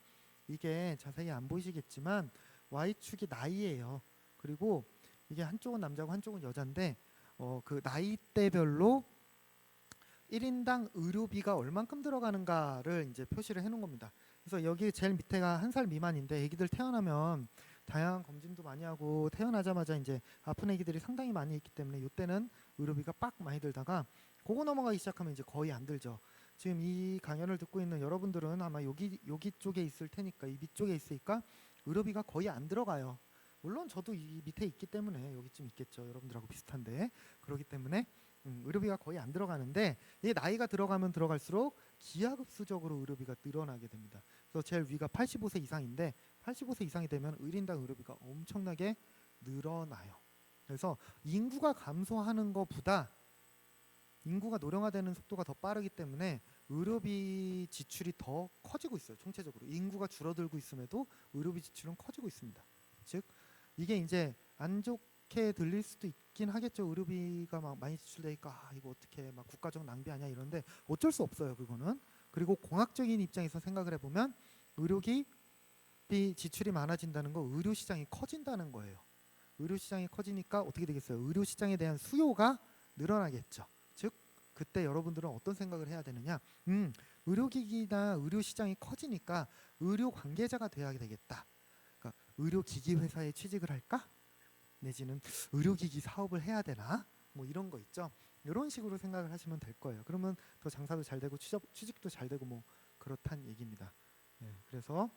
이게 자세히 안 보이시겠지만 Y축이 나이예요. 그리고 이게 한쪽은 남자고 한쪽은 여자인데 그 나이대별로 1인당 의료비가 얼만큼 들어가는가를 이제 표시를 해놓은 겁니다. 그래서 여기 제일 밑에가 1살 미만인데, 애기들 태어나면 다양한 검진도 많이 하고 태어나자마자 이제 아픈 애기들이 상당히 많이 있기 때문에 이때는 의료비가 빡 많이 들다가, 그거 넘어가기 시작하면 이제 거의 안 들죠. 지금 이 강연을 듣고 있는 여러분들은 아마 여기 쪽에 있을 테니까, 이 밑쪽에 있으니까 의료비가 거의 안 들어가요. 물론 저도 이 밑에 있기 때문에 여기쯤 있겠죠. 여러분들하고 비슷한데. 그렇기 때문에 의료비가 거의 안 들어가는데, 이 나이가 들어가면 들어갈수록 기하급수적으로 의료비가 늘어나게 됩니다. 그래서 제일 위가 85세 이상인데 85세 이상이 되면 1인당 의료비가 엄청나게 늘어나요. 그래서 인구가 감소하는 것보다 인구가 노령화되는 속도가 더 빠르기 때문에 의료비 지출이 더 커지고 있어요. 총체적으로 인구가 줄어들고 있음에도 의료비 지출은 커지고 있습니다. 즉 이게 이제 안 좋게 들릴 수도 있긴 하겠죠. 의료비가 막 많이 지출되니까 이거 어떻게 막 국가적 낭비 아니야 이런데 어쩔 수 없어요. 그거는. 그리고 공학적인 입장에서 생각을 해보면 의료비 지출이 많아진다는 거 의료 시장이 커진다는 거예요. 의료 시장이 커지니까 어떻게 되겠어요? 의료 시장에 대한 수요가 늘어나겠죠. 즉 그때 여러분들은 어떤 생각을 해야 되느냐? 의료기기나 의료 시장이 커지니까 의료 관계자가 돼야 되겠다. 그러니까 의료기기 회사에 취직을 할까? 내지는 의료기기 사업을 해야 되나? 뭐 이런 거 있죠. 이런 식으로 생각을 하시면 될 거예요. 그러면 더 장사도 잘 되고 취직도 잘 되고 뭐 그렇단 얘기입니다. 네, 그래서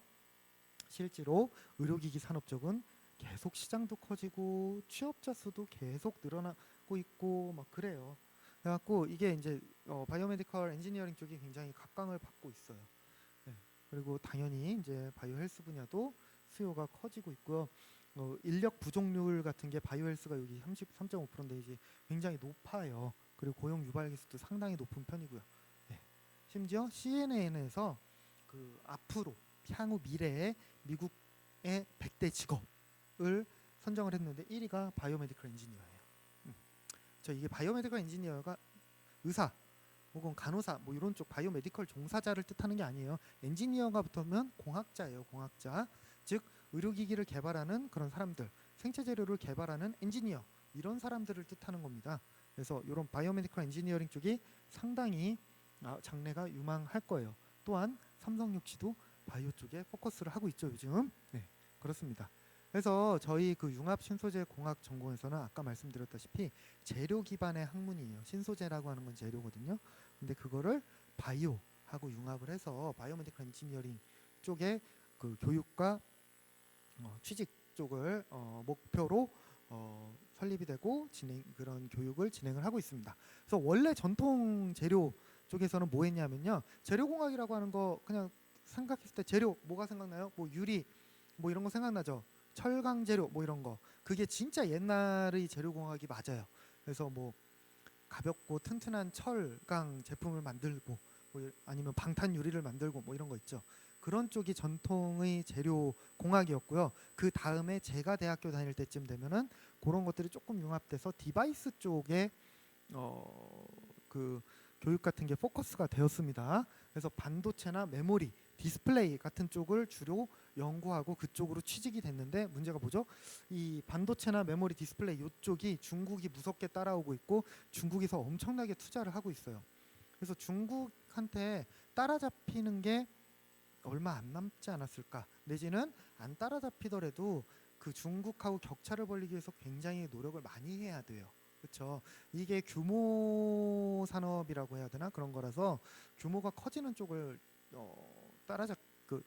실제로 의료기기 산업 쪽은 계속 시장도 커지고 취업자 수도 계속 늘어나고 있고 막 그래요. 그래갖고 이게 이제 바이오메디컬 엔지니어링 쪽이 굉장히 각광을 받고 있어요. 네. 그리고 당연히 이제 바이오 헬스 분야도 수요가 커지고 있고요. 인력 부족률 같은 게 바이오 헬스가 여기 33.5%인데 이제 굉장히 높아요. 그리고 고용 유발 기수도 상당히 높은 편이고요. 네. 심지어 CNN에서 그 앞으로 향후 미래의 미국의 100대 직업을 선정을 했는데 1위가 바이오메디컬 엔지니어예요. 저 이게 바이오메디컬 엔지니어가 의사 혹은 간호사 뭐 이런 쪽 바이오메디컬 종사자를 뜻하는 게 아니에요. 엔지니어가 붙으면 공학자예요. 공학자. 즉 의료기기를 개발하는 그런 사람들, 생체 재료를 개발하는 엔지니어 이런 사람들을 뜻하는 겁니다. 그래서 이런 바이오메디컬 엔지니어링 쪽이 상당히 장래가 유망할 거예요. 또한 삼성 역시도 바이오 쪽에 포커스를 하고 있죠 요즘. 네, 그렇습니다. 그래서 저희 그 융합 신소재 공학 전공에서는 아까 말씀드렸다시피 재료 기반의 학문이에요. 신소재라고 하는 건 재료거든요. 근데 그거를 바이오하고 융합을 해서 바이오메디컬 엔지니어링 쪽에 그 교육과 취직 쪽을 목표로 설립이 되고 그런 교육을 진행을 하고 있습니다. 그래서 원래 전통 재료 쪽에서는 뭐 했냐면요. 재료공학이라고 하는 거 그냥 생각했을 때 재료 뭐가 생각나요? 뭐 유리 뭐 이런 거 생각나죠. 철강 재료 뭐 이런 거. 그게 진짜 옛날의 재료공학이 맞아요. 그래서 뭐 가볍고 튼튼한 철강 제품을 만들고 뭐 아니면 방탄 유리를 만들고 뭐 이런 거 있죠. 그런 쪽이 전통의 재료 공학이었고요. 그 다음에 제가 대학교 다닐 때쯤 되면은 그런 것들이 조금 융합돼서 디바이스 쪽에 그 교육 같은 게 포커스가 되었습니다. 그래서 반도체나 메모리, 디스플레이 같은 쪽을 주로 연구하고 그쪽으로 취직이 됐는데 문제가 뭐죠? 이 반도체나 메모리, 디스플레이 이쪽이 중국이 무섭게 따라오고 있고 중국에서 엄청나게 투자를 하고 있어요. 그래서 중국한테 따라잡히는 게 얼마 안 남지 않았을까? 내지는 안 따라잡히더라도 그 중국하고 격차를 벌리기 위해서 굉장히 노력을 많이 해야 돼요. 그렇죠. 이게 규모 산업이라고 해야 되나 그런 거라서 규모가 커지는 쪽을 따라잡 그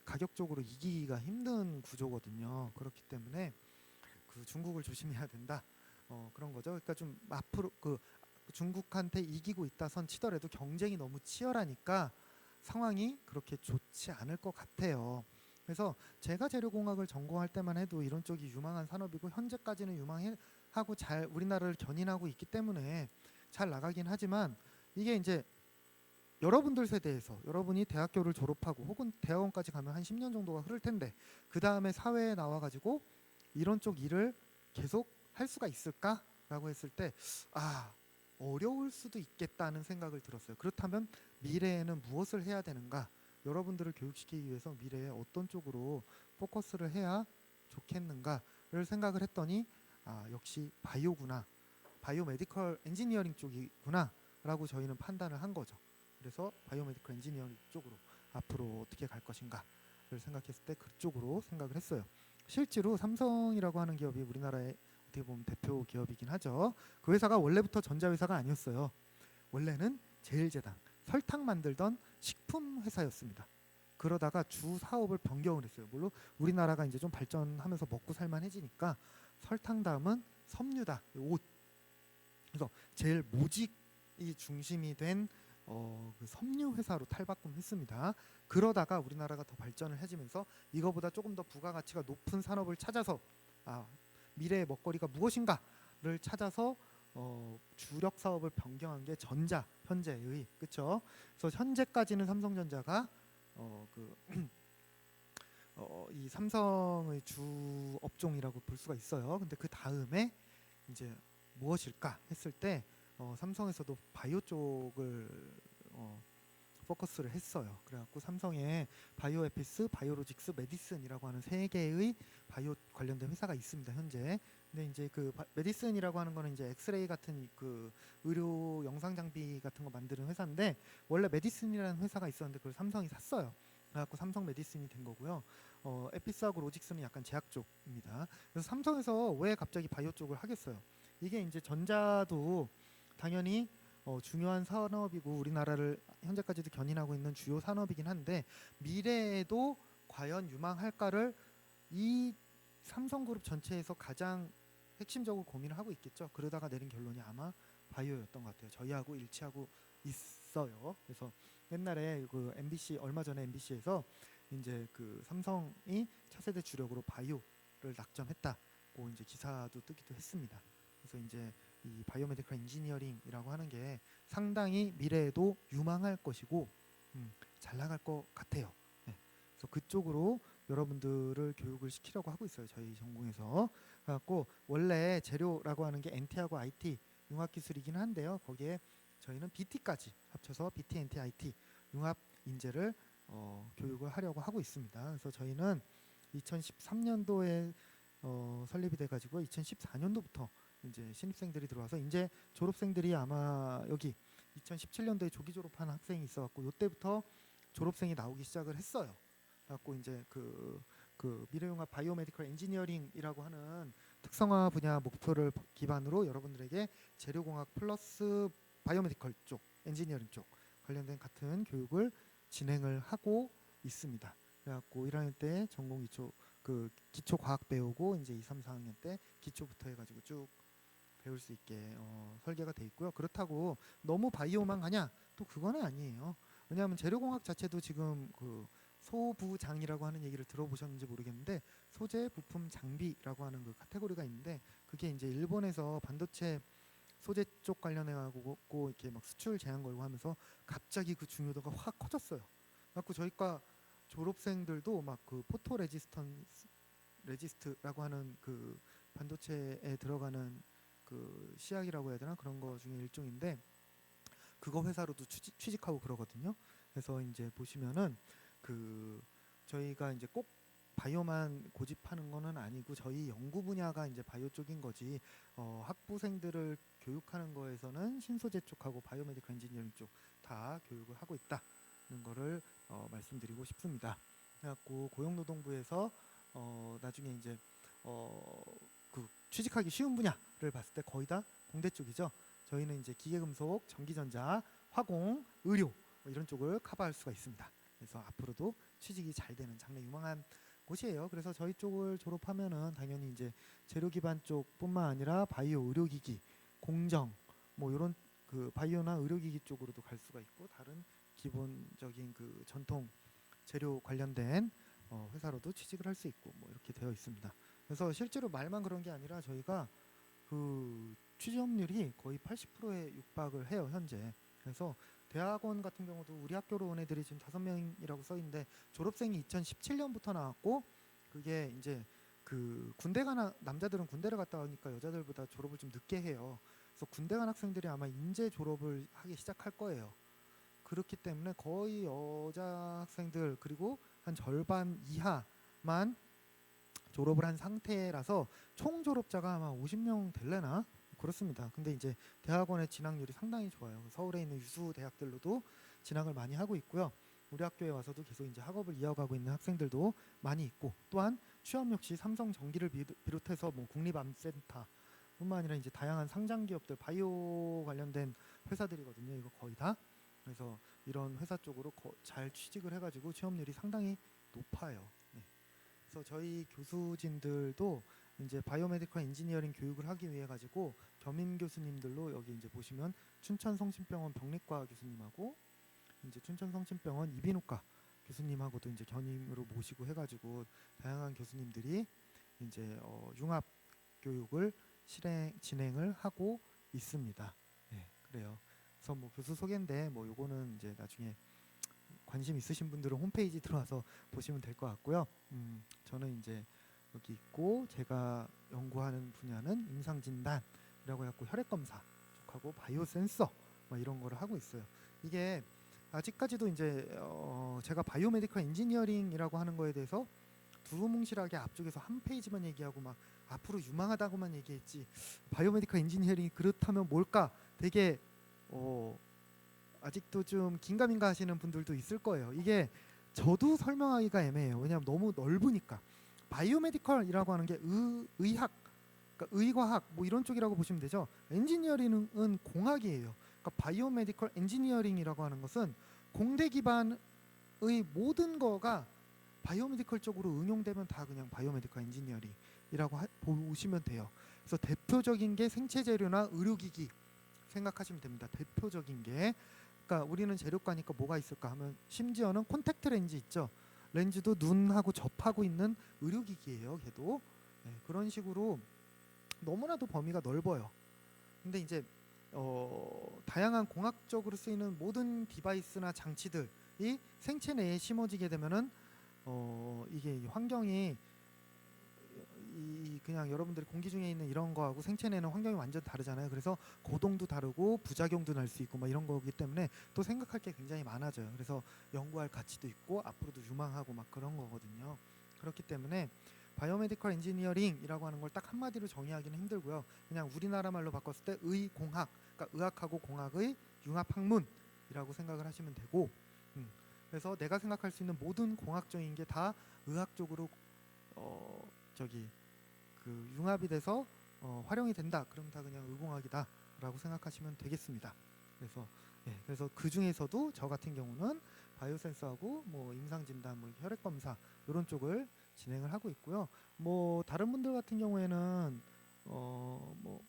가격적으로 이기기가 힘든 구조거든요. 그렇기 때문에 그 중국을 조심해야 된다. 그런 거죠. 그러니까 좀 앞으로 그 중국한테 이기고 있다 선 치더라도 경쟁이 너무 치열하니까 상황이 그렇게 좋지 않을 것 같아요. 그래서 제가 재료공학을 전공할 때만 해도 이런 쪽이 유망한 산업이고 현재까지는 유망하고 잘 우리나라를 견인하고 있기 때문에 잘 나가긴 하지만 이게 이제 여러분들 세대에서 여러분이 대학교를 졸업하고 혹은 대학원까지 가면 한 10년 정도가 흐를 텐데 그 다음에 사회에 나와가지고 이런 쪽 일을 계속 할 수가 있을까라고 했을 때 어려울 수도 있겠다는 생각을 들었어요. 그렇다면 미래에는 무엇을 해야 되는가? 여러분들을 교육시키기 위해서 미래에 어떤 쪽으로 포커스를 해야 좋겠는가를 생각을 했더니 역시 바이오구나. 바이오메디컬 엔지니어링 쪽이구나 라고 저희는 판단을 한 거죠. 그래서 바이오메디컬 엔지니어링 쪽으로 앞으로 어떻게 갈 것인가를 생각했을 때 그쪽으로 생각을 했어요. 실제로 삼성이라고 하는 기업이 우리나라의 어떻게 보면 대표 기업이긴 하죠. 그 회사가 원래부터 전자회사가 아니었어요. 원래는 제일제당 설탕 만들던 식품 회사였습니다. 그러다가 주 사업을 변경을 했어요. 물론 우리나라가 이제 좀 발전하면서 먹고 살만해지니까 설탕 다음은 섬유다, 옷. 그래서 제일 모직이 중심이 된 그 섬유 회사로 탈바꿈했습니다. 그러다가 우리나라가 더 발전을 해지면서 이거보다 조금 더 부가가치가 높은 산업을 찾아서 미래의 먹거리가 무엇인가 찾아서 주력 사업을 변경한 게 전자 현재의 그렇죠. 그래서 현재까지는 삼성전자가 이 삼성의 주 업종이라고 볼 수가 있어요. 근데 그 다음에 이제 무엇일까 했을 때 삼성에서도 바이오 쪽을 포커스를 했어요. 그래갖고 삼성에 바이오에피스, 바이오로직스, 메디슨이라고 하는 세 개의 바이오 관련된 회사가 있습니다. 현재. 근데 이제 그 메디슨이라고 하는 거는 이제 엑스레이 같은 그 의료 영상 장비 같은 거 만드는 회사인데 원래 메디슨이라는 회사가 있었는데 그걸 삼성이 샀어요. 그래갖고 삼성 메디슨이 된 거고요. 에피스하고 로직스는 약간 제약 쪽입니다. 그래서 삼성에서 왜 갑자기 바이오 쪽을 하겠어요? 이게 이제 전자도 당연히 중요한 산업이고 우리나라를 현재까지도 견인하고 있는 주요 산업이긴 한데 미래에도 과연 유망할까를 이 삼성그룹 전체에서 가장 핵심적으로 고민을 하고 있겠죠. 그러다가 내린 결론이 아마 바이오였던 것 같아요. 저희하고 일치하고 있어요. 그래서 옛날에 그 MBC 얼마 전에 MBC에서 이제 그 삼성이 차세대 주력으로 바이오를 낙점했다고 이제 기사도 뜨기도 했습니다. 그래서 이제 이 바이오메디컬 인지니어링이라고 하는 게 상당히 미래에도 유망할 것이고 잘 나갈 것 같아요. 네. 그래서 그쪽으로 여러분들을 교육을 시키려고 하고 있어요. 저희 전공에서. 그래갖고 원래 재료라고 하는 게 NT하고 IT 융합기술이긴 한데요. 거기에 저희는 BT까지 합쳐서 BT, NT, IT 융합 인재를 교육을 하려고 하고 있습니다. 그래서 저희는 2013년도에 설립이 돼가지고 2014년도부터 이제 신입생들이 들어와서 이제 졸업생들이 아마 여기 2017년도에 조기 졸업한 학생이 있어갖고 이때부터 졸업생이 나오기 시작을 했어요. 그래갖고 이제 그 미래융합 바이오메디컬 엔지니어링이라고 하는 특성화 분야 목표를 기반으로 여러분들에게 재료공학 플러스 바이오메디컬 쪽, 엔지니어링 쪽 관련된 같은 교육을 진행을 하고 있습니다. 그래갖고 1학년 때 전공 기초 과학 배우고 이제 2, 3, 4학년 때 기초부터 해가지고 쭉 배울 수 있게 설계가 돼 있고요. 그렇다고 너무 바이오만 가냐? 또 그거는 아니에요. 왜냐하면 재료공학 자체도 지금 그 소부장이라고 하는 얘기를 들어보셨는지 모르겠는데 소재, 부품, 장비라고 하는 그 카테고리가 있는데 그게 이제 일본에서 반도체 소재 쪽 관련해 가지고 이렇게 막 수출 제한 걸고 하면서 갑자기 그 중요도가 확 커졌어요. 그래갖고 저희과 졸업생들도 막 그 포토 레지스트라고 하는 그 반도체에 들어가는 그 시약이라고 해야 되나 그런 거 중에 일종인데 그거 회사로도 취직하고 그러거든요. 그래서 이제 보시면은 그 저희가 이제 꼭 바이오만 고집하는 거는 아니고 저희 연구 분야가 이제 바이오 쪽인 거지 학부생들을 교육하는 거에서는 신소재 쪽하고 바이오메디컬 엔지니어링 쪽 다 교육을 하고 있다는 거를 말씀드리고 싶습니다. 그래갖고 고용노동부에서 나중에 이제 그 취직하기 쉬운 분야를 봤을 때 거의 다 공대 쪽이죠. 저희는 이제 기계금속, 전기전자, 화공, 의료 이런 쪽을 커버할 수가 있습니다. 그래서 앞으로도 취직이 잘 되는 장래 유망한 곳이에요. 그래서 저희 쪽을 졸업하면은 당연히 이제 재료 기반 쪽뿐만 아니라 바이오, 의료기기, 공정 뭐 이런 그 바이오나 의료기기 쪽으로도 갈 수가 있고 다른 기본적인 그 전통 재료 관련된 회사로도 취직을 할 수 있고 뭐 이렇게 되어 있습니다. 그래서 실제로 말만 그런 게 아니라 저희가 그 취업률이 거의 80%에 육박을 해요 현재. 그래서 대학원 같은 경우도 우리 학교로 온 애들이 지금 5명이라고 써 있는데 졸업생이 2017년부터 나왔고 그게 이제 그 군대 간 남자들은 군대를 갔다 오니까 여자들보다 졸업을 좀 늦게 해요. 그래서 군대 간 학생들이 아마 인제 졸업을 하기 시작할 거예요. 그렇기 때문에 거의 여자 학생들 그리고 한 절반 이하만 졸업을 한 상태라서 총 졸업자가 아마 50명 될래나 그렇습니다. 근데 이제 대학원의 진학률이 상당히 좋아요. 서울에 있는 유수 대학들로도 진학을 많이 하고 있고요. 우리 학교에 와서도 계속 이제 학업을 이어가고 있는 학생들도 많이 있고 또한 취업 역시 삼성전기를 비롯해서 뭐 국립암센터뿐만 아니라 이제 다양한 상장 기업들 바이오 관련된 회사들이거든요. 이거 거의 다. 그래서 이런 회사 쪽으로 잘 취직을 해가지고 취업률이 상당히 높아요. 네. 그래서 저희 교수진들도 이제 바이오메디컬 엔지니어링 교육을 하기 위해 가지고 겸임 교수님들로 여기 이제 보시면 춘천성심병원 병리과 교수님하고 이제 춘천성심병원 이비인후과 교수님하고도 이제 겸임으로 모시고 해가지고 다양한 교수님들이 이제 융합 교육을 진행을 하고 있습니다. 네, 그래요. 그래서 뭐 교수 소개인데 뭐 요거는 이제 나중에 관심 있으신 분들은 홈페이지 들어와서 보시면 될 것 같고요. 저는 이제 여기 있고 제가 연구하는 분야는 임상진단이라고 해갖고 혈액검사 쪽하고 바이오 센서 뭐 이런 거를 하고 있어요. 이게 아직까지도 이제 제가 바이오메디컬 엔지니어링이라고 하는 거에 대해서 두루뭉실하게 앞쪽에서 한 페이지만 얘기하고 막 앞으로 유망하다고만 얘기했지 바이오메디컬 엔지니어링이 그렇다면 뭘까 되게 아직도 좀 긴가민가 하시는 분들도 있을 거예요. 이게 저도 설명하기가 애매해요. 왜냐하면 너무 넓으니까. 바이오메디컬이라고 하는 게 의학, 그러니까 의과학 뭐 이런 쪽이라고 보시면 되죠. 엔지니어링은 공학이에요. 그러니까 바이오메디컬 엔지니어링이라고 하는 것은 공대 기반의 모든 거가 바이오메디컬 쪽으로 응용되면 다 그냥 바이오메디컬 엔지니어링이라고 보시면 돼요. 그래서 대표적인 게 생체 재료나 의료기기 생각하시면 됩니다. 대표적인 게 그러니까 우리는 재료과니까 뭐가 있을까 하면 심지어는 콘택트 렌즈 있죠. 렌즈도 눈하고 접하고 있는 의료기기예요. 걔도 그런 식으로 너무나도 범위가 넓어요. 근데 이제 다양한 공학적으로 쓰이는 모든 디바이스나 장치들이 생체 내에 심어지게 되면은 이게 환경이 그냥 여러분들이 공기 중에 있는 이런 거하고 생체 내는 환경이 완전 다르잖아요. 그래서 고동도 다르고 부작용도 날 수 있고 막 이런 거기 때문에 또 생각할 게 굉장히 많아져요. 그래서 연구할 가치도 있고 앞으로도 유망하고 막 그런 거거든요. 그렇기 때문에 바이오메디컬 엔지니어링이라고 하는 걸 딱 한마디로 정의하기는 힘들고요. 그냥 우리나라 말로 바꿨을 때 의공학, 그러니까 의학하고 공학의 융합학문이라고 생각을 하시면 되고, 그래서 내가 생각할 수 있는 모든 공학적인 게 다 의학 쪽으로 저기 그 융합이 돼서 활용이 된다. 그럼 다 그냥 의공학이다라고 생각하시면 되겠습니다. 그래서 그 중에서도 저 같은 경우는 바이오센서하고 뭐 임상진단, 뭐 혈액검사 이런 쪽을 진행을 하고 있고요. 뭐 다른 분들 같은 경우에는 뭐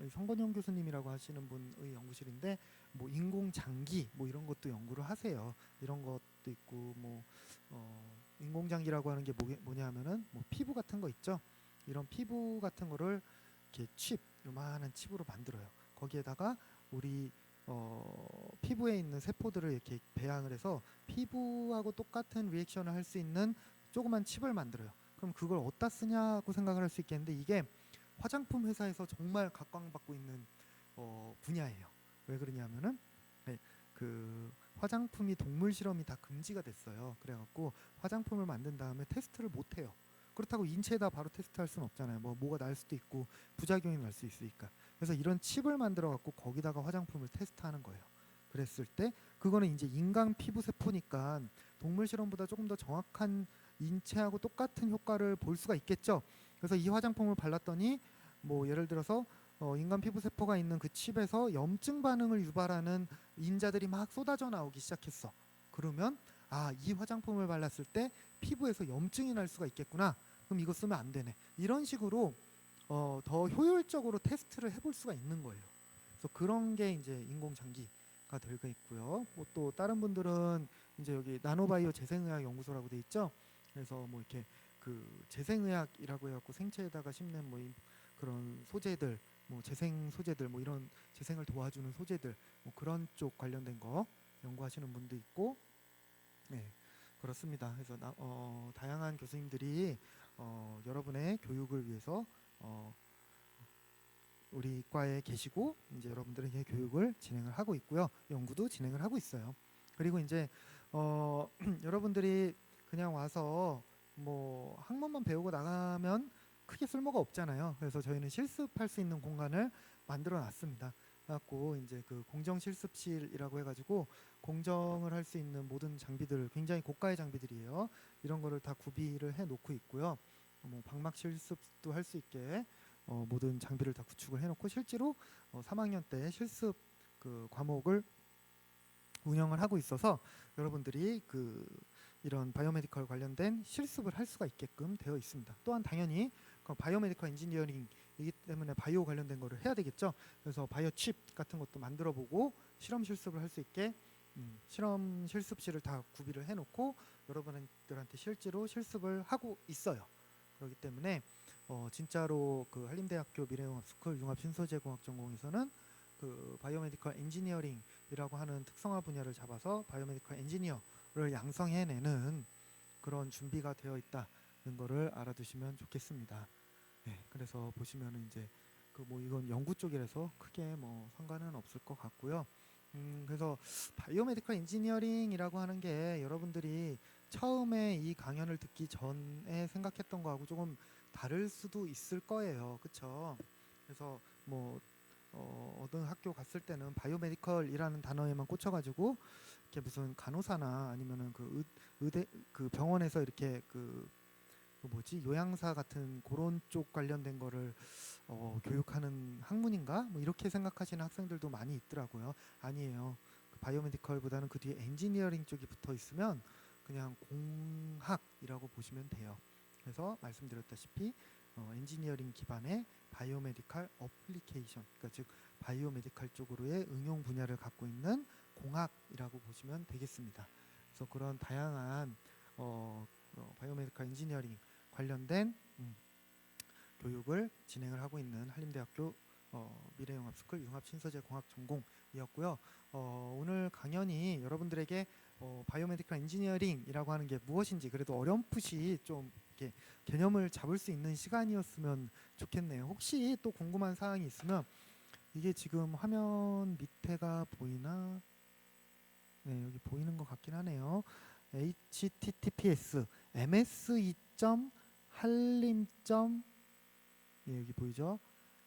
성건영 교수님이라고 하시는 분의 연구실인데 뭐 인공장기 뭐 이런 것도 연구를 하세요. 이런 것도 있고 뭐 인공장기라고 하는 게 뭐냐면은 뭐 피부 같은 거 있죠. 이런 피부 같은 거를 이렇게 요만한 칩으로 만들어요. 거기에다가 우리 피부에 있는 세포들을 이렇게 배양을 해서 피부하고 똑같은 리액션을 할 수 있는 조그만 칩을 만들어요. 그럼 그걸 어디다 쓰냐고 생각을 할 수 있겠는데 이게 화장품 회사에서 정말 각광받고 있는 분야예요. 왜 그러냐면은 그 화장품이 동물 실험이 다 금지가 됐어요. 그래갖고 화장품을 만든 다음에 테스트를 못 해요. 그렇다고 인체에다 바로 테스트할 수는 없잖아요. 뭐가 날 수도 있고 부작용이 날 수 있으니까. 그래서 이런 칩을 만들어 갖고 거기다가 화장품을 테스트하는 거예요. 그랬을 때 그거는 이제 인간 피부 세포니까 동물 실험보다 조금 더 정확한 인체하고 똑같은 효과를 볼 수가 있겠죠. 그래서 이 화장품을 발랐더니 뭐 예를 들어서 인간 피부 세포가 있는 그 칩에서 염증 반응을 유발하는 인자들이 막 쏟아져 나오기 시작했어. 그러면 이 화장품을 발랐을 때 피부에서 염증이 날 수가 있겠구나. 그럼 이거 쓰면 안 되네. 이런 식으로 더 효율적으로 테스트를 해볼 수가 있는 거예요. 그래서 그런 게 이제 인공장기가 들어가 있고요. 뭐 또 다른 분들은 이제 여기 나노바이오 재생의학 연구소라고 돼 있죠. 그래서 뭐 이렇게 그 재생의학이라고 해갖고 생체에다가 심는 뭐 그런 소재들, 뭐 재생 소재들, 뭐 이런 재생을 도와주는 소재들, 뭐 그런 쪽 관련된 거 연구하시는 분도 있고, 그렇습니다. 그래서 다양한 교수님들이 여러분의 교육을 위해서 우리 과에 계시고 이제 여러분들에게 교육을 진행을 하고 있고요. 연구도 진행을 하고 있어요. 그리고 이제 여러분들이 그냥 와서 뭐 학문만 배우고 나가면 크게 쓸모가 없잖아요. 그래서 저희는 실습할 수 있는 공간을 만들어 놨습니다. 그래갖고 이제 그 공정 실습실이라고 해가지고 공정을 할 수 있는 모든 장비들 굉장히 고가의 장비들이에요. 이런 거를 다 구비를 해 놓고 있고요. 뭐 방막 실습도 할 수 있게 모든 장비를 다 구축을 해놓고 실제로 3학년 때 실습 그 과목을 운영을 하고 있어서 여러분들이 그 이런 바이오메디컬 관련된 실습을 할 수가 있게끔 되어 있습니다. 또한 당연히 바이오메디컬 엔지니어링이기 때문에 바이오 관련된 거를 해야 되겠죠. 그래서 바이오 칩 같은 것도 만들어보고 실험 실습을 할 수 있게 실험 실습실을 다 구비를 해놓고 여러분들한테 실제로 실습을 하고 있어요. 그렇기 때문에 진짜로 그 한림대학교 미래융합스쿨 융합신소재공학 전공에서는 그 바이오메디컬 엔지니어링이라고 하는 특성화 분야를 잡아서 바이오메디컬 엔지니어를 양성해내는 그런 준비가 되어 있다는 거를 알아두시면 좋겠습니다. 네, 그래서 보시면은 이제 그 뭐 이건 연구 쪽이라서 크게 뭐 상관은 없을 것 같고요. 그래서 바이오메디컬 엔지니어링이라고 하는 게 여러분들이 처음에 이 강연을 듣기 전에 생각했던 거하고 조금 다를 수도 있을 거예요. 그렇죠? 그래서 뭐 어떤 학교 갔을 때는 바이오메디컬이라는 단어에만 꽂혀가지고 이렇게 무슨 간호사나 아니면은 그 의대 그 병원에서 이렇게 그 뭐지 요양사 같은 그런 쪽 관련된 거를 교육하는 학문인가 뭐 이렇게 생각하시는 학생들도 많이 있더라고요. 아니에요. 그 바이오메디컬보다는 그 뒤에 엔지니어링 쪽이 붙어 있으면 그냥 공학이라고 보시면 돼요. 그래서 말씀드렸다시피 엔지니어링 기반의 바이오메디컬 어플리케이션, 그러니까 즉 바이오메디컬 쪽으로의 응용 분야를 갖고 있는 공학이라고 보시면 되겠습니다. 그래서 그런 다양한 바이오메디컬 엔지니어링 관련된 교육을 진행을 하고 있는 한림대학교 미래융합스쿨 융합신소재공학 전공이었고요. 오늘 강연이 여러분들에게 바이오메디컬 엔지니어링이라고 하는 게 무엇인지 그래도 어렴풋이 좀 이렇게 개념을 잡을 수 있는 시간이었으면 좋겠네요. 혹시 또 궁금한 사항이 있으면 이게 지금 화면 밑에가 보이나? 네, 여기 보이는 것 같긴 하네요. https ms2.한림. 예, 여기 보이죠?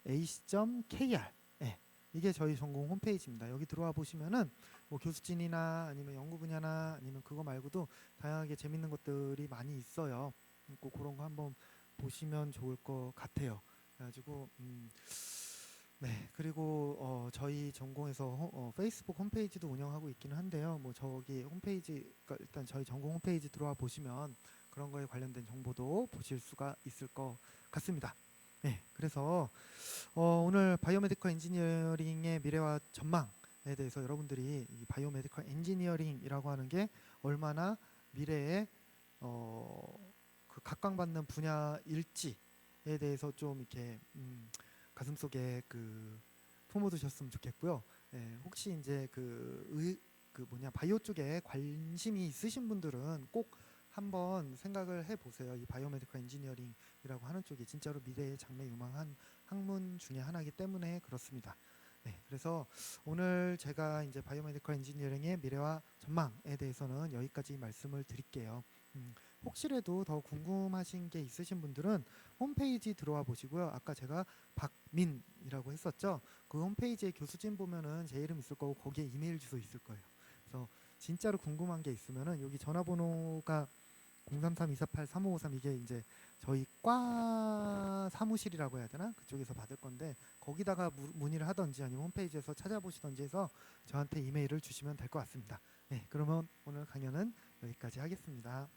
ac.kr. 예, 이게 저희 전공 홈페이지입니다. 여기 들어와 보시면은 뭐 교수진이나 아니면 연구 분야나 아니면 그거 말고도 다양하게 재밌는 것들이 많이 있어요. 꼭 그런 거 한번 보시면 좋을 것 같아요. 그래가지고 네, 그리고 저희 전공에서 페이스북 홈페이지도 운영하고 있기는 한데요. 뭐 저기 홈페이지, 그러니까 일단 저희 전공 홈페이지 들어와 보시면 그런 거에 관련된 정보도 보실 수가 있을 것 같습니다. 네, 그래서 오늘 바이오메디컬 엔지니어링의 미래와 전망에 대해서 여러분들이 이 바이오메디컬 엔지니어링이라고 하는 게 얼마나 미래에 그 각광받는 분야일지에 대해서 좀 이렇게 가슴속에 그 품어두셨으면 좋겠고요. 예, 혹시 이제 그 뭐냐 바이오 쪽에 관심이 있으신 분들은 꼭 한번 생각을 해보세요. 이 바이오메디컬 엔지니어링이라고 하는 쪽이 진짜로 미래의 장래유망한 학문 중에 하나이기 때문에 그렇습니다. 네, 그래서 오늘 제가 이제 바이오메디컬 엔지니어링의 미래와 전망에 대해서는 여기까지 말씀을 드릴게요. 혹시라도 더 궁금하신 게 있으신 분들은 홈페이지 들어와 보시고요. 아까 제가 박민이라고 했었죠. 그 홈페이지에 교수진 보면은 제 이름 있을 거고 거기에 이메일 주소 있을 거예요. 그래서 진짜로 궁금한 게 있으면은 여기 전화번호가 033-248-3553 이게 이제 저희 과 사무실이라고 해야 되나? 그쪽에서 받을 건데 거기다가 문의를 하던지 아니면 홈페이지에서 찾아보시던지 해서 저한테 이메일을 주시면 될 것 같습니다. 네, 그러면 오늘 강연은 여기까지 하겠습니다.